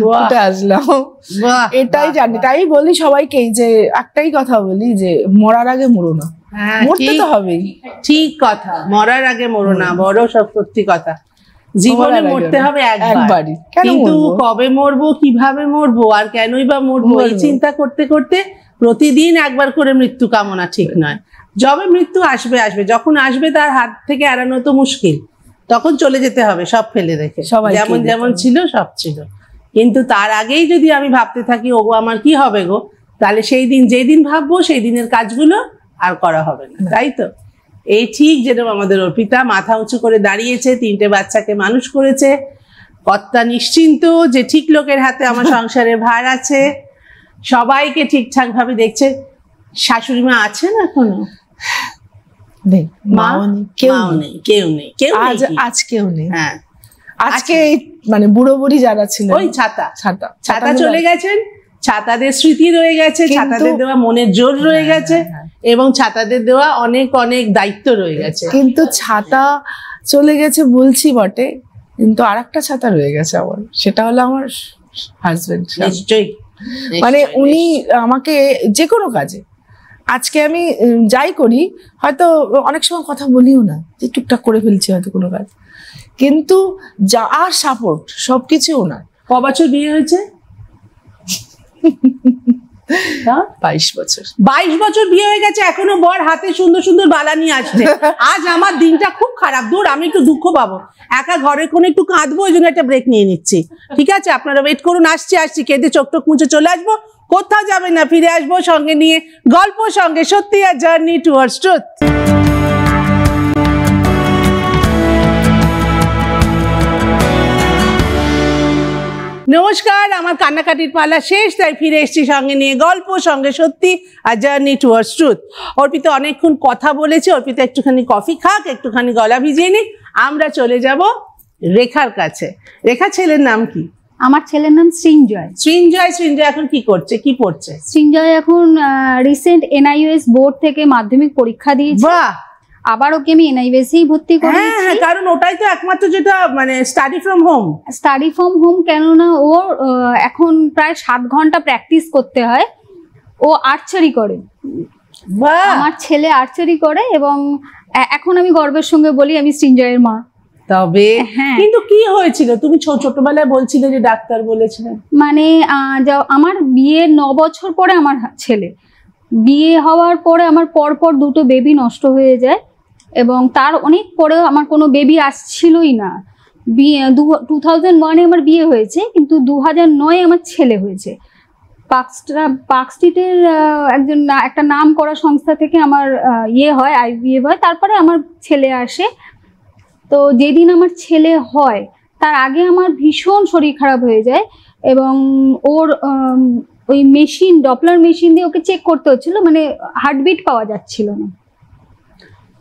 উঠে আসলাম। এটাই জানি, তাই বলি সবাইকেই যে একটাই কথা বলি যে মরার আগে মরো না, মরতে তো হবেই। ঠিক কথা, মরার আগে মরো না, বড় সত্যি কথা। জীবনে মরতে হবে একবারই, কিন্তু কবে মরবো, কিভাবে মরবো, আর কেনই বা মরবো, এই চিন্তা করতে করতে প্রতিদিন একবার করে মৃত্যু কামনা ঠিক নয়। যবে মৃত্যু আসবে, যখন আসবে তার হাত থেকে এড়ানো তো মুশকিল, তখন চলে যেতে হবে সব ফেলে রেখে, যেমন যেমন ছিল সব ছিল। কিন্তু তার আগেই যদি আমি ভাবতে থাকি ওগো আমার কি হবে গো, তাহলে সেই দিন যেই দিন ভাববো সেই দিনের কাজগুলো আর করা হবে না, তাই তো? এই ঠিক যেরকম আমাদের অর্পিতা মাথা উঁচু করে দাঁড়িয়েছে, 3টে বাচ্চাকে মানুষ করেছে, কর্তা নিশ্চিন্ত যে ঠিক লোকের হাতে আমার সংসারের ভার আছে, সবাইকে ঠিকঠাক ভাবে দেখছে। শাশুড়ি মা আছেন এখনো? নেই, কেউ নেই। হ্যাঁ, আজকে মানে বুড়ো বুড়ি যারা ছিলেন, ওই ছাতা ছাতা ছাতা চলে গেছেন, ছাতাদের স্মৃতি রয়ে গেছে, ছাতাদের দেওয়া মনের জোর রয়ে গেছে, এবং ছাতাদের দেওয়া অনেক অনেক দায়িত্ব রয়ে গেছে। কিন্তু ছাতা চলে গেছে বলছি বটে, কিন্তু আরেকটা ছাতা রয়ে গেছে আমার, সেটা হলো আমার হাজবেন্ড। নিশ্চয়ই, মানে উনি আমাকে যে কোনো কাজে, আজকে আমি যাই করি হয়তো অনেক সময় কথা বলিও না, যে টুকটাক করে ফেলছি হয়তো কোনো কাজ, কিন্তু যা আর সাপোর্ট সবকিছু ওনার। ক বছর বিয়ে হয়েছে? 22 বছর। 22 বছর বিয়ে হয়ে গেছে, এখনো বর হাতে সুন্দর সুন্দর বালা নিয়ে আসছে। আজ আমার দিনটা খুব খারাপ, দূর আমি একটু দুঃখ পাবো, একা ঘরের কোণে একটু কাঁদবো, ওই জন্য একটা ব্রেক নিয়ে নিচ্ছি। ঠিক আছে, আপনারা ওয়েট করুন, আসছি কেঁদে চোখ টোক মুছে চলে আসবো, কোথাও যাবেন না, ফিরে আসবো সঙ্গে নিয়ে গল্প, সঙ্গে সত্যি আর জার্নি টুয়ার্ডস ট্রুথ। নমস্কার, আমার কান্নাকাটির পালা শেষ, তাই ফিরে এসেছি সঙ্গে নিয়ে গল্প, সঙ্গে সত্যি আর জার্নি টুয়ার্ডস ট্রুথ। অর্পিতা অনেকক্ষণ কথা বলেছে, অর্পিতা একটুখানি কফি খাক, একটুখানি গলা ভিজিয়ে নিক, আমরা চলে যাব রেখার কাছে। রেখা, ছেলের নাম কি? আমার ছেলের নাম সৃঞ্জয়। সৃঞ্জয় এখন কি করছে, কি পড়ছে? সৃঞ্জয় এখন রিসেন্ট NIOS বোর্ড থেকে মাধ্যমিক পরীক্ষা দিয়েছে। বাহ, আবার ওকে আমি NIOS-এই ভর্তি করেছি। হ্যাঁ, কারণ ওটাই তো একমাত্র যেটা মানে স্টাডি ফ্রম হোম। কেননা ওর এখন প্রায় 7 ঘন্টা প্র্যাকটিস করতে হয়। ও আর্চারি করে, বাহ, আমার ছেলে আর্চারি করে, এবং এখন আমি গর্বের সঙ্গে বলি আমি সৃঞ্জয়ের মা। তবে হ্যাঁ, কিন্তু কি হয়েছিল, তুমি ছোটবেলায় বলছিলে যে ডাক্তার বলেছিলেন? মানে আমার বিয়ের 9 বছর পরে আমার ছেলে, বিয়ে হওয়ার পরে আমার পরপর 2টো বেবি নষ্ট হয়ে যায়, এবং তার অনেক পরেও আমার কোনো বেবি আসছিলই না। 2001-এ আমার বিয়ে হয়েছে, কিন্তু 2009-এ আমার ছেলে হয়েছে। পার্ক স্ট্রিটের একটা নাম করা সংস্থা থেকে আমার হয়, IVF হয়, তারপরে আমার ছেলে আসে। তো যেদিন আমার ছেলে হয় তার আগে আমার ভীষণ শরীর খারাপ হয়ে যায়, এবং ওর ওই ডপলার মেশিন দিয়ে ওকে চেক করতে হচ্ছিল, মানে হার্টবিট পাওয়া যাচ্ছিল না।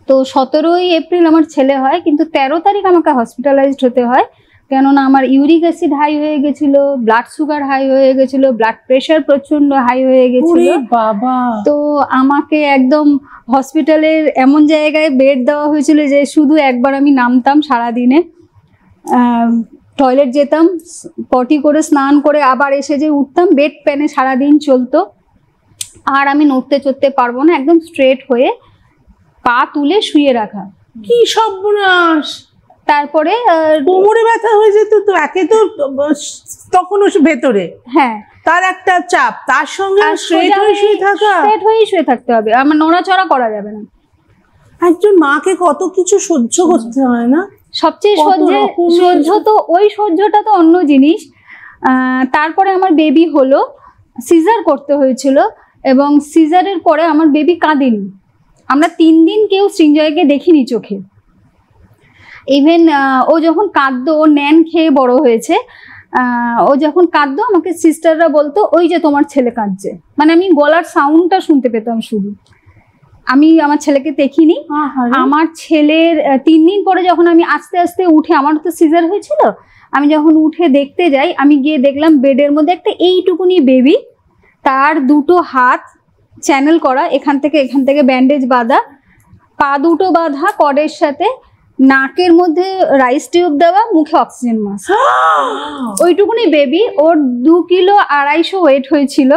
তো 17ই এপ্রিল আমার ছেলে হয়, কিন্তু 13 তারিখ আমাকে হসপিটালাইজড হতে হয়, কেননা আমার ইউরিক অ্যাসিড হাই হয়ে গেছিল, ব্লাড সুগার হাই হয়ে গেছিল, ব্লাড প্রেশার প্রচন্ড হাই হয়ে গেছিল। বাবা, তো আমাকে একদম হসপিটালের এমন জায়গায় বেড দেওয়া হয়েছিল যে শুধু একবার আমি নামতাম সারাদিনে, টয়লেট যেতাম, পটি করে স্নান করে আবার এসে যে উঠতাম, বেড প্যানে সারাদিন চলতো, আর আমি নড়তে চড়তে পারবো না, একদম স্ট্রেট হয়ে পা তুলে শুয়ে রাখা। কি সর্বনাশ! তারপরে কোমরে ব্যথা হয়ে যেত তো, একে তো তখন ভেতরে, হ্যাঁ, তার একটা চাপ, তার সঙ্গে স্ট্রেট হয়ে শুয়ে থাকতে হবে, আমার নড়াচড়া করা যাবে না। একজন মাকে কত কিছু সহ্য করতে হয় না? সবচেয়ে সহ্য তো ওই সহ্যটা তো অন্য জিনিস। তারপরে আমার বেবি হলো, সিজার করতে হয়েছিল, এবং সিজারের পরে আমার বেবি কাঁদেনি। আমরা 3 দিন কেউ সৃঞ্জয়কে দেখিনি চোখে। ইভেন ও যখন কাঁদতো, ও ন্যান খেয়ে বড় হয়েছে, ও যখন কাঁদতো আমাকে সিস্টাররা বলতো ওই যে তোমার ছেলে কাঁদছে, মানে আমি গলার সাউন্ডটা শুনতে পেতাম শুধু। আমি আমার ছেলেকে দেখিনি। আমার ছেলের 3 দিন পরে যখন আমি আস্তে আস্তে উঠে, আমার তো সিজার হয়েছিল, আমি যখন উঠে দেখতে যাই, আমি গিয়ে দেখলাম বেডের মধ্যে একটা এইটুকুনি বেবি, তার 2টো হাত চ্যানেল করা, এখান থেকে ব্যান্ডেজ বাঁধা, পা 2টো বাঁধা কর্ডের সাথে, নাকের মধ্যে রাইস টিউব দেওয়া, মুখে অক্সিজেন মাস্ক। ওইটুকুনি বেবি, ওর 2 কিলো 250 ওয়েট হয়েছিল।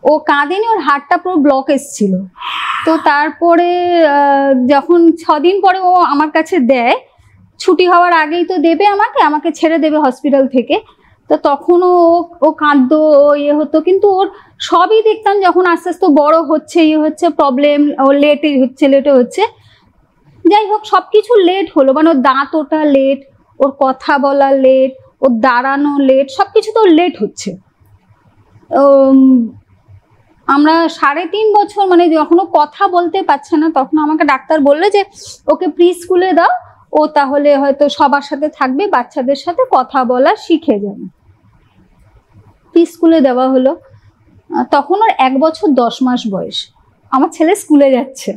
ও কাঁদেনি, ওর হাতটা পুরো ব্লক এসছিল। তো তারপরে যখন 6 দিন পরে ও আমার কাছে দেয়, ছুটি হওয়ার আগেই তো দেবে, আমাকে ছেড়ে দেবে হসপিটাল থেকে, তো তখনও ও কাঁদতো, ও হতো, কিন্তু ওর সবই দেখতাম যখন আস্তে আস্তে বড় হচ্ছে, হচ্ছে প্রবলেম, ও লেটে হচ্ছে। যাই হোক, সবকিছু লেট হলো, মানে ওর দাঁত ওটা লেট, ওর কথা বলা লেট, ওর দাঁড়ানো লেট, সবকিছু তো লেট হচ্ছে। আমরা 3.5 বছর, মানে যখন ও কথা বলতে পারছে না, তখন আমাকে ডাক্তার বললো যে ওকে প্রি স্কুলে দাও, ও তাহলে হয়তো সবার সাথে থাকবে, বাচ্চাদের সাথে কথা বলা শিখে যাবে। প্রি স্কুলে দেওয়া হলো, তখন ওর 1 বছর 10 মাস বয়স। আমার ছেলে স্কুলে যাচ্ছে।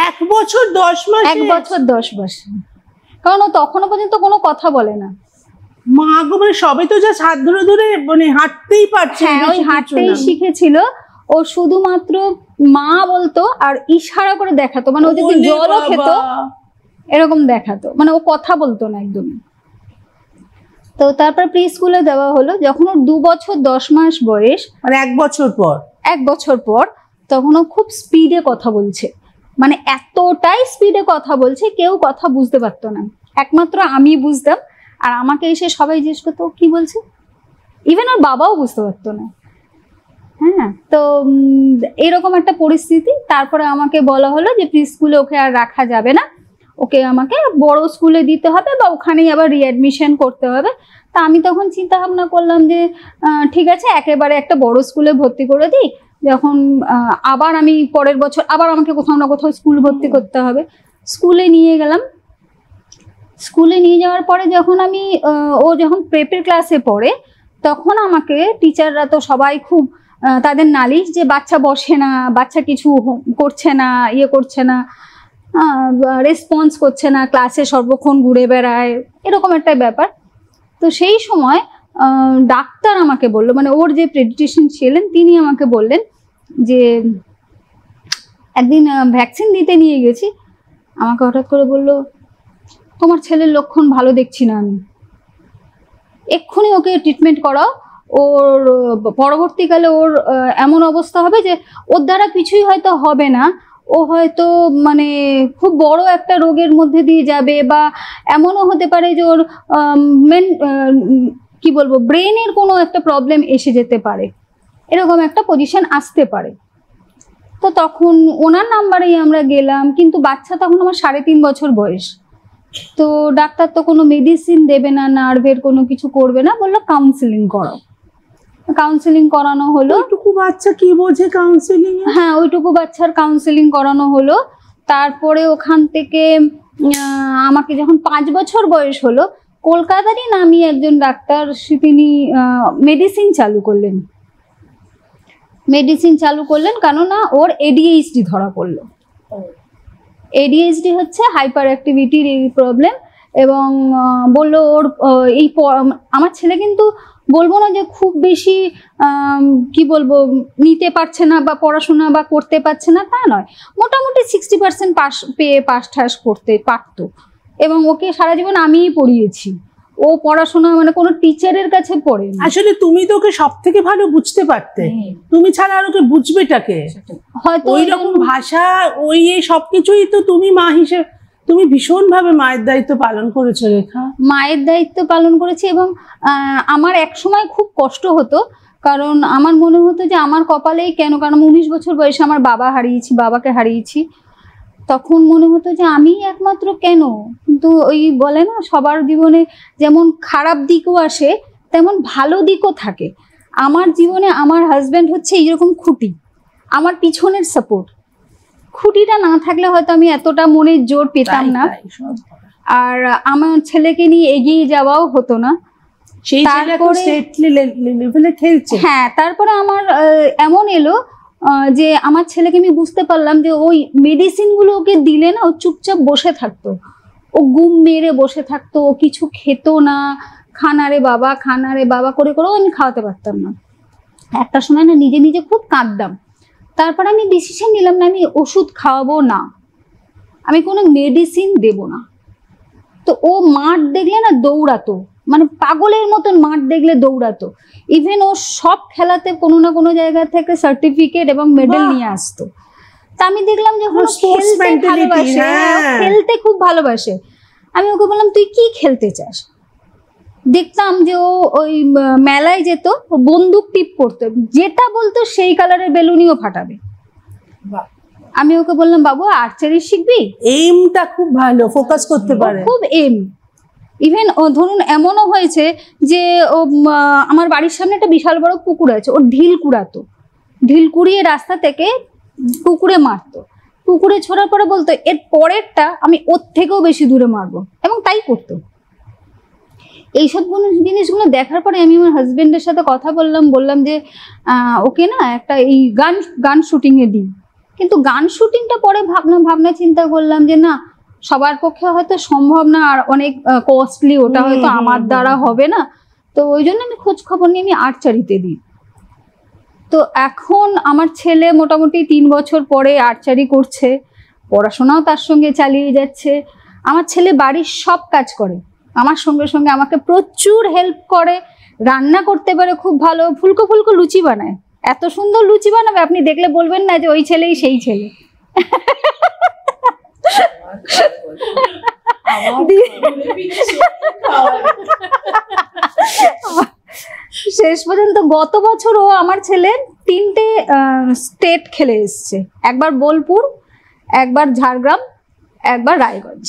1 বছর 10 মাস? 1 বছর 10 মাস। কারণ ও তখনও পর্যন্ত কোনো কথা বলে না। মা গো, মানে সবে তো যা হাত ধরে ধরে মানে হাঁটতেই পারছে। হ্যাঁ, ওই হাঁটতেই শিখেছিল। ও শুধুমাত্র মা বলতো আর ইশারা করে দেখাতো, মানে ও যদি জলও খেত এরকম দেখাতো, মানে ও কথা বলতো না একদমই। তো তারপর প্রি স্কুলে দেওয়া হলো। যখন ওর 2 বছর 10 মাস বয়স, মানে 1 বছর পর, 1 বছর পর, তখন ও খুব স্পিডে কথা বলছে, মানে এতটাই স্পিডে কথা বলছে কেউ কথা বুঝতে পারতো না, একমাত্র আমি বুঝতাম। আর আমাকে এসে সবাই জিজ্ঞেস করতো কি বলছে, ইভেন ওর বাবাও বুঝতে পারতো না। হ্যাঁ, তো এরকম একটা পরিস্থিতি। তারপরে আমাকে বলা হলো যে প্রি স্কুলে ওকে আর রাখা যাবে না, ওকে আমাকে বড় স্কুলে দিতে হবে বা ওখানেই আবার রিঅ্যাডমিশন করতে হবে। তা আমি তখন চিন্তা ভাবনা করলাম যে ঠিক আছে, একেবারে একটা বড় স্কুলে ভর্তি করে দিই, যখন আবার আমি পরের বছর আবার আমাকে কোথাও না কোথাও স্কুল ভর্তি করতে হবে। স্কুলে নিয়ে গেলাম। স্কুলে নিয়ে যাওয়ার পরে যখন আমি ও যখন প্রেপের ক্লাসে পড়ে, তখন আমাকে টিচাররা তো সবাই খুব তাদের নালিশ যে বাচ্চা বসে না, বাচ্চা কিছু করছে না, ইয়ে করছে না, রেসপন্স করছে না, ক্লাসে সর্বক্ষণ ঘুরে বেড়ায়, এরকম একটা ব্যাপার। তো সেই সময় ডাক্তার আমাকে বললো, মানে ওর যে পেডিয়াট্রিশিয়ান ছিলেন তিনি আমাকে বললেন যে একদিন ভ্যাকসিন দিতে নিয়ে গেছি, আমাকে হঠাৎ করে বললো তোমার ছেলের লক্ষণ ভালো দেখছি না আমি, এক্ষুনি ওকে ট্রিটমেন্ট করাও, ওর পরবর্তীকালে ওর এমন অবস্থা হবে যে ওর দ্বারা কিছুই হয়তো হবে না, ও হয়তো মানে খুব বড় একটা রোগের মধ্যে দিয়ে যাবে, বা এমনও হতে পারে যে ওর কি বলবো ব্রেনের কোনো একটা প্রবলেম এসে যেতে পারে, এরকম একটা পজিশন আসতে পারে। তো তখন ওনার নাম্বারেই আমরা গেলাম, কিন্তু বাচ্চা তখন আমার 3.5 বছর বয়স। তো ডাক্তার তো কোনো মেডিসিন দেবে না, নার্ভের কোনো কিছু করবে না, বললো কাউন্সিলিং করাও। কাউন্সিলিং করানো হলো। ওইটুকু বাচ্চা কি বোঝে কাউন্সিলিং? হ্যাঁ, ওইটুকু বাচ্চার কাউন্সিলিং করানো হলো। তারপরে ওখান থেকে আমাকে যখন 5 বছর বয়স হলো, কলকাতারই নামি একজন ডাক্তার, তিনি মেডিসিন চালু করলেন। কেননা ওর ADHD ধরা পড়লো। ADHD হচ্ছে হাইপার অ্যাক্টিভিটির এই প্রবলেম, এবং বললো ওর এই আমার ছেলে কিন্তু বলবো না যে খুব বেশি কি বলবো নিতে পারছে না বা পড়াশোনা বা করতে পারছে না, তা নয়, মোটামুটি 60% পাস ঠাস করতে পারতো, এবং ওকে সারা জীবন আমিই পড়িয়েছি। ও পড়াশোনা মানে কোনো টিচারের কাছে পড়ে। আসলে তুমি তো ওকে সব থেকে ভালো বুঝতে পারতে, তুমি ছাড়া আর ওকে বুঝবেটাকে? হয়তো ওই রকম ভাষা, ওই সবকিছুই তো তুমি মা হিসেবে তুমি ভীষণভাবে মায়ের দায়িত্ব পালন করেছো রেখা। মায়ের দায়িত্ব পালন করেছি, এবং আমার এক সময় খুব কষ্ট হতো, কারণ আমার মনে হতো যে আমার কপালেই কেন, কারণ 19 বছর বয়সে আমার বাবাকে হারিয়েছি। তখন মনে হতো যে আমি একমাত্র কেন, কিন্তু ওই বলে না সবার জীবনে যেমন খারাপ দিকও আসে তেমন ভালো দিকও থাকে। আমার জীবনে আমার হাজব্যান্ড হচ্ছে এইরকম খুঁটি, আমার পিছনের সাপোর্ট। খুঁটিটা না থাকলে হয়তো আমি এতটা মনের জোর পেতাম না, আর আমার ছেলেকে নিয়ে এগিয়ে যাওয়াও হতো না। হ্যাঁ, তারপরে আমার এমন এলো যে আমার ছেলেকে আমি বুঝতে পারলাম যে ওই মেডিসিনগুলো ওকে দিলে না ও চুপচাপ বসে থাকতো, ও গুম মেরে বসে থাকতো, ও কিছু খেতো না, খানারে বাবা করে করেও আমি খাওয়াতে পারতাম না। একটা সময় না নিজে নিজে খুব কাঁদতাম। তারপর আমি ডিসিশন নিলাম না, আমি ওষুধ খাওয়াবো না, আমি কোনো মেডিসিন দেব না। তো ও মাঠ দেখলে না দৌড়াতো, মানে পাগলের মতন মাঠ দেখলে দৌড়াতো। ইভেন ও সব খেলাতে কোনো না কোনো জায়গা থেকে সার্টিফিকেট এবং মেডেল নিয়ে আসতো। তা আমি দেখলাম যে খেলতে খুব ভালোবাসে। আমি ওকে বললাম তুই কি খেলতে চাস? দেখতাম যে ও ওই মেলায় যেত, বন্দুক টিপ করতো, যেটা বলতো সেই কালারের বেলুনিও ফাটাবে। আমি ওকে বললাম বাবু আর্চারি শিখবি, এইমটা খুব ভালো, ফোকাস করতে পারে, খুব এম। ইভেন ধরুন এমনও হয়েছে যে ও আমার বাড়ির সামনে একটা বিশাল বড় পুকুর আছে, ও ঢিল কুড়াতো, ঢিল কুড়িয়ে রাস্তা থেকে পুকুরে মারতো, পুকুরে ছোড়ার পরে বলতো এর পরেরটা আমি ওর থেকেও বেশি দূরে মারবো, এবং তাই করতো। এইসব জিনিসগুলো দেখার পরে আমি আমার হাজবেন্ডের সাথে কথা বললাম যে ওকে না একটা এই গান শুটিংয়ে দিই। কিন্তু গান শুটিংটা পরে ভাবনা চিন্তা করলাম যে না, সবার পক্ষে হয়তো সম্ভব না, আর অনেক কস্টলি, ওটা হয়তো আমার দ্বারা হবে না। তো ওই জন্য আমি খোঁজ খবর নিয়ে আমি আর্চারিতে দিই। তো এখন আমার ছেলে মোটামুটি 3 বছর পরে আর্চারি করছে, পড়াশোনাও তার সঙ্গে চালিয়ে যাচ্ছে। আমার ছেলে বাড়ির সব কাজ করে, আমার সঙ্গে সঙ্গে আমাকে প্রচুর হেল্প করে, রান্না করতে পারে খুব ভালো, ফুলকো ফুলকো লুচি বানায়, এত সুন্দর লুচি বানাবে আপনি দেখলে বলবেন না যে ওই ছেলেই সেই ছেলে। শেষ পর্যন্ত গত বছরও আমার ছেলে 3টে স্টেট খেলে এসছে, একবার বোলপুর, একবার ঝাড়গ্রাম, একবার রায়গঞ্জ,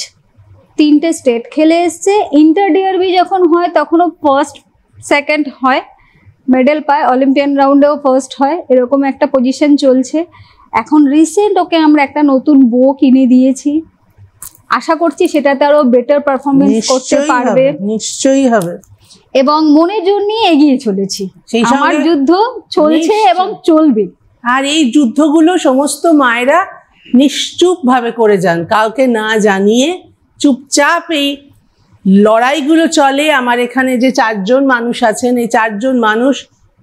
3টে স্টেট খেলে এসছে। ইন্টার ডিআরবি যখন হয় তখনও ফার্স্ট সেকেন্ড হয়, মেডেল পায়, অলিম্পিয়ান রাউন্ডেও ফার্স্ট হয়, এরকম একটা পজিশন চলছে। এখন রিসেন্ট ওকে আমরা একটা নতুন বো কিনে দিয়েছি, আশা করছি সেটাতে আরো বেটার পারফরমেন্স করতে পারবে, নিশ্চয়ই হবে। এবং মনের জোর নিয়ে এগিয়ে চলেছি, আমার যুদ্ধ চলছে এবং চলবে। আর এই যুদ্ধগুলো সমস্ত মায়েরা নিশ্চুপ ভাবে করে যান, কাউকে না জানিয়ে চুপচাপ এই লড়াইগুলো চলে। আমার এখানে যে 4 জন মানুষ আছেন, এই 4 জন মানুষ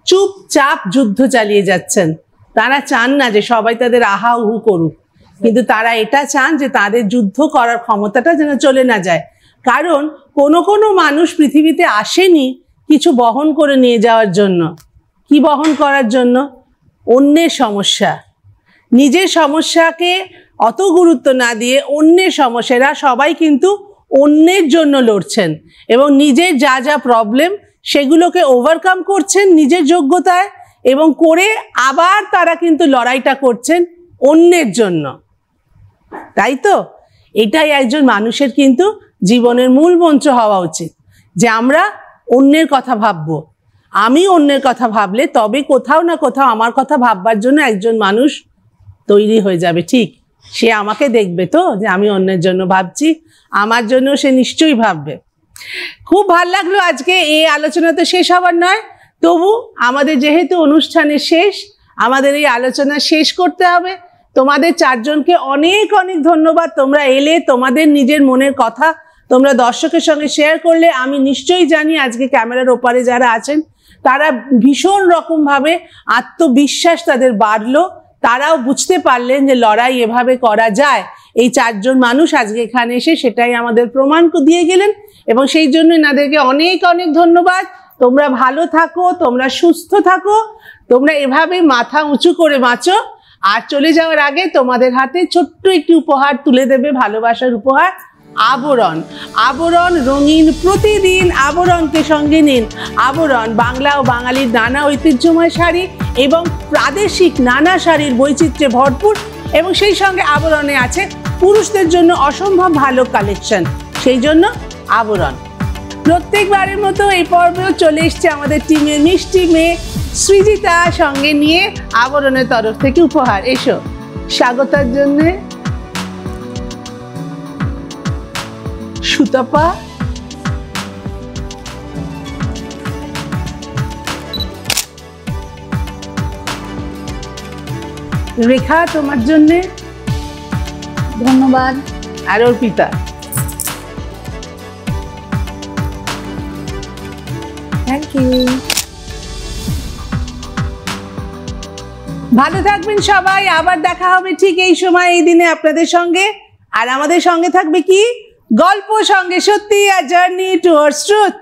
চুপচাপ যুদ্ধ চালিয়ে যাচ্ছেন। তারা চান না যে সবাই তাদের আহা উহু করুক, কিন্তু তারা এটা চান যে তাদের যুদ্ধ করার ক্ষমতাটা যেন চলে না যায়। কারণ কোনো মানুষ পৃথিবীতে আসেনি কিছু বহন করে নিয়ে যাওয়ার জন্য। কি বহন করার জন্য? অন্যের সমস্যা। নিজের সমস্যাকে অত গুরুত্ব না দিয়ে অন্যের সমস্যারা সবাই কিন্তু অন্যের জন্য লড়ছেন, এবং নিজের যা যা প্রবলেম সেগুলোকে ওভারকাম করছেন নিজের যোগ্যতায়, এবং করে আবার তারা কিন্তু লড়াইটা করছেন অন্যের জন্য। তাই তো এটাই একজন মানুষের কিন্তু জীবনের মূল মন্ত্র হওয়া উচিত, যে আমরা অন্যের কথা ভাববো। আমি অন্যের কথা ভাবলে তবে কোথাও না কোথাও আমার কথা ভাববার জন্য একজন মানুষ তৈরি হয়ে যাবে। ঠিক, সে আমাকে দেখবে তো যে আমি অন্যের জন্য ভাবছি, আমার জন্য সে নিশ্চয়ই ভাববে। খুব ভালো লাগলো আজকে এই আলোচনা, তো শেষ হবার নয়, তবু আমাদের যেহেতু অনুষ্ঠানের শেষ, আমাদের এই আলোচনা শেষ করতে হবে। তোমাদের 4 জনকে অনেক অনেক ধন্যবাদ, তোমরা এলে, তোমাদের নিজের মনের কথা তোমরা দর্শকের সঙ্গে শেয়ার করলে। আমি নিশ্চয়ই জানি আজকে ক্যামেরার ওপারে যারা আছেন তারা ভীষণ রকমভাবে আত্মবিশ্বাস তাদের বাড়লো, তারাও বুঝতে পারলেন যে লড়াই এভাবে করা যায়। এই 4 জন মানুষ আজকে এখানে এসে সেটাই আমাদের প্রমাণ দিয়ে গেলেন, এবং সেই জন্য এনাদেরকে অনেক অনেক ধন্যবাদ। তোমরা ভালো থাকো, তোমরা সুস্থ থাকো, তোমরা এভাবে মাথা উঁচু করে বাঁচো। আর চলে যাওয়ার আগে তোমাদের হাতে ছোট্ট একটি উপহার তুলে দেবে, ভালোবাসার উপহার, আবরণ। আবরণ রঙিন, প্রতিদিন আবরণকে সঙ্গে নিন। আবরণ বাংলা ও বাঙালির নানা ঐতিহ্যময় শাড়ি এবং প্রাদেশিক নানা শাড়ির বৈচিত্র্যে ভরপুর, এবং সেই সঙ্গে আবরণে আছে পুরুষদের জন্য অসম্ভব ভালো কালেকশন। সেই জন্য আবরণ। প্রত্যেকবারের মতো এই পর্বেও চলে এসছে আমাদের টিমের মিষ্টি মেয়ে সৃজিতা, সঙ্গে নিয়ে আবরণের তরফ থেকে উপহার। এসো, স্বাগতার জন্য সুতপা, রেখা তোমার জন্য ধন্যবাদ, আর অর্পিতা। Thank you. ভালো থাকবেন সবাই, আবার দেখা হবে ঠিক এই সময় এই দিনে আপনাদের সঙ্গে। আর আমাদের সঙ্গে থাকবে কি গল্প, সঙ্গে সত্যি, আর জার্নি টুয়ার্ডস ট্রুথ।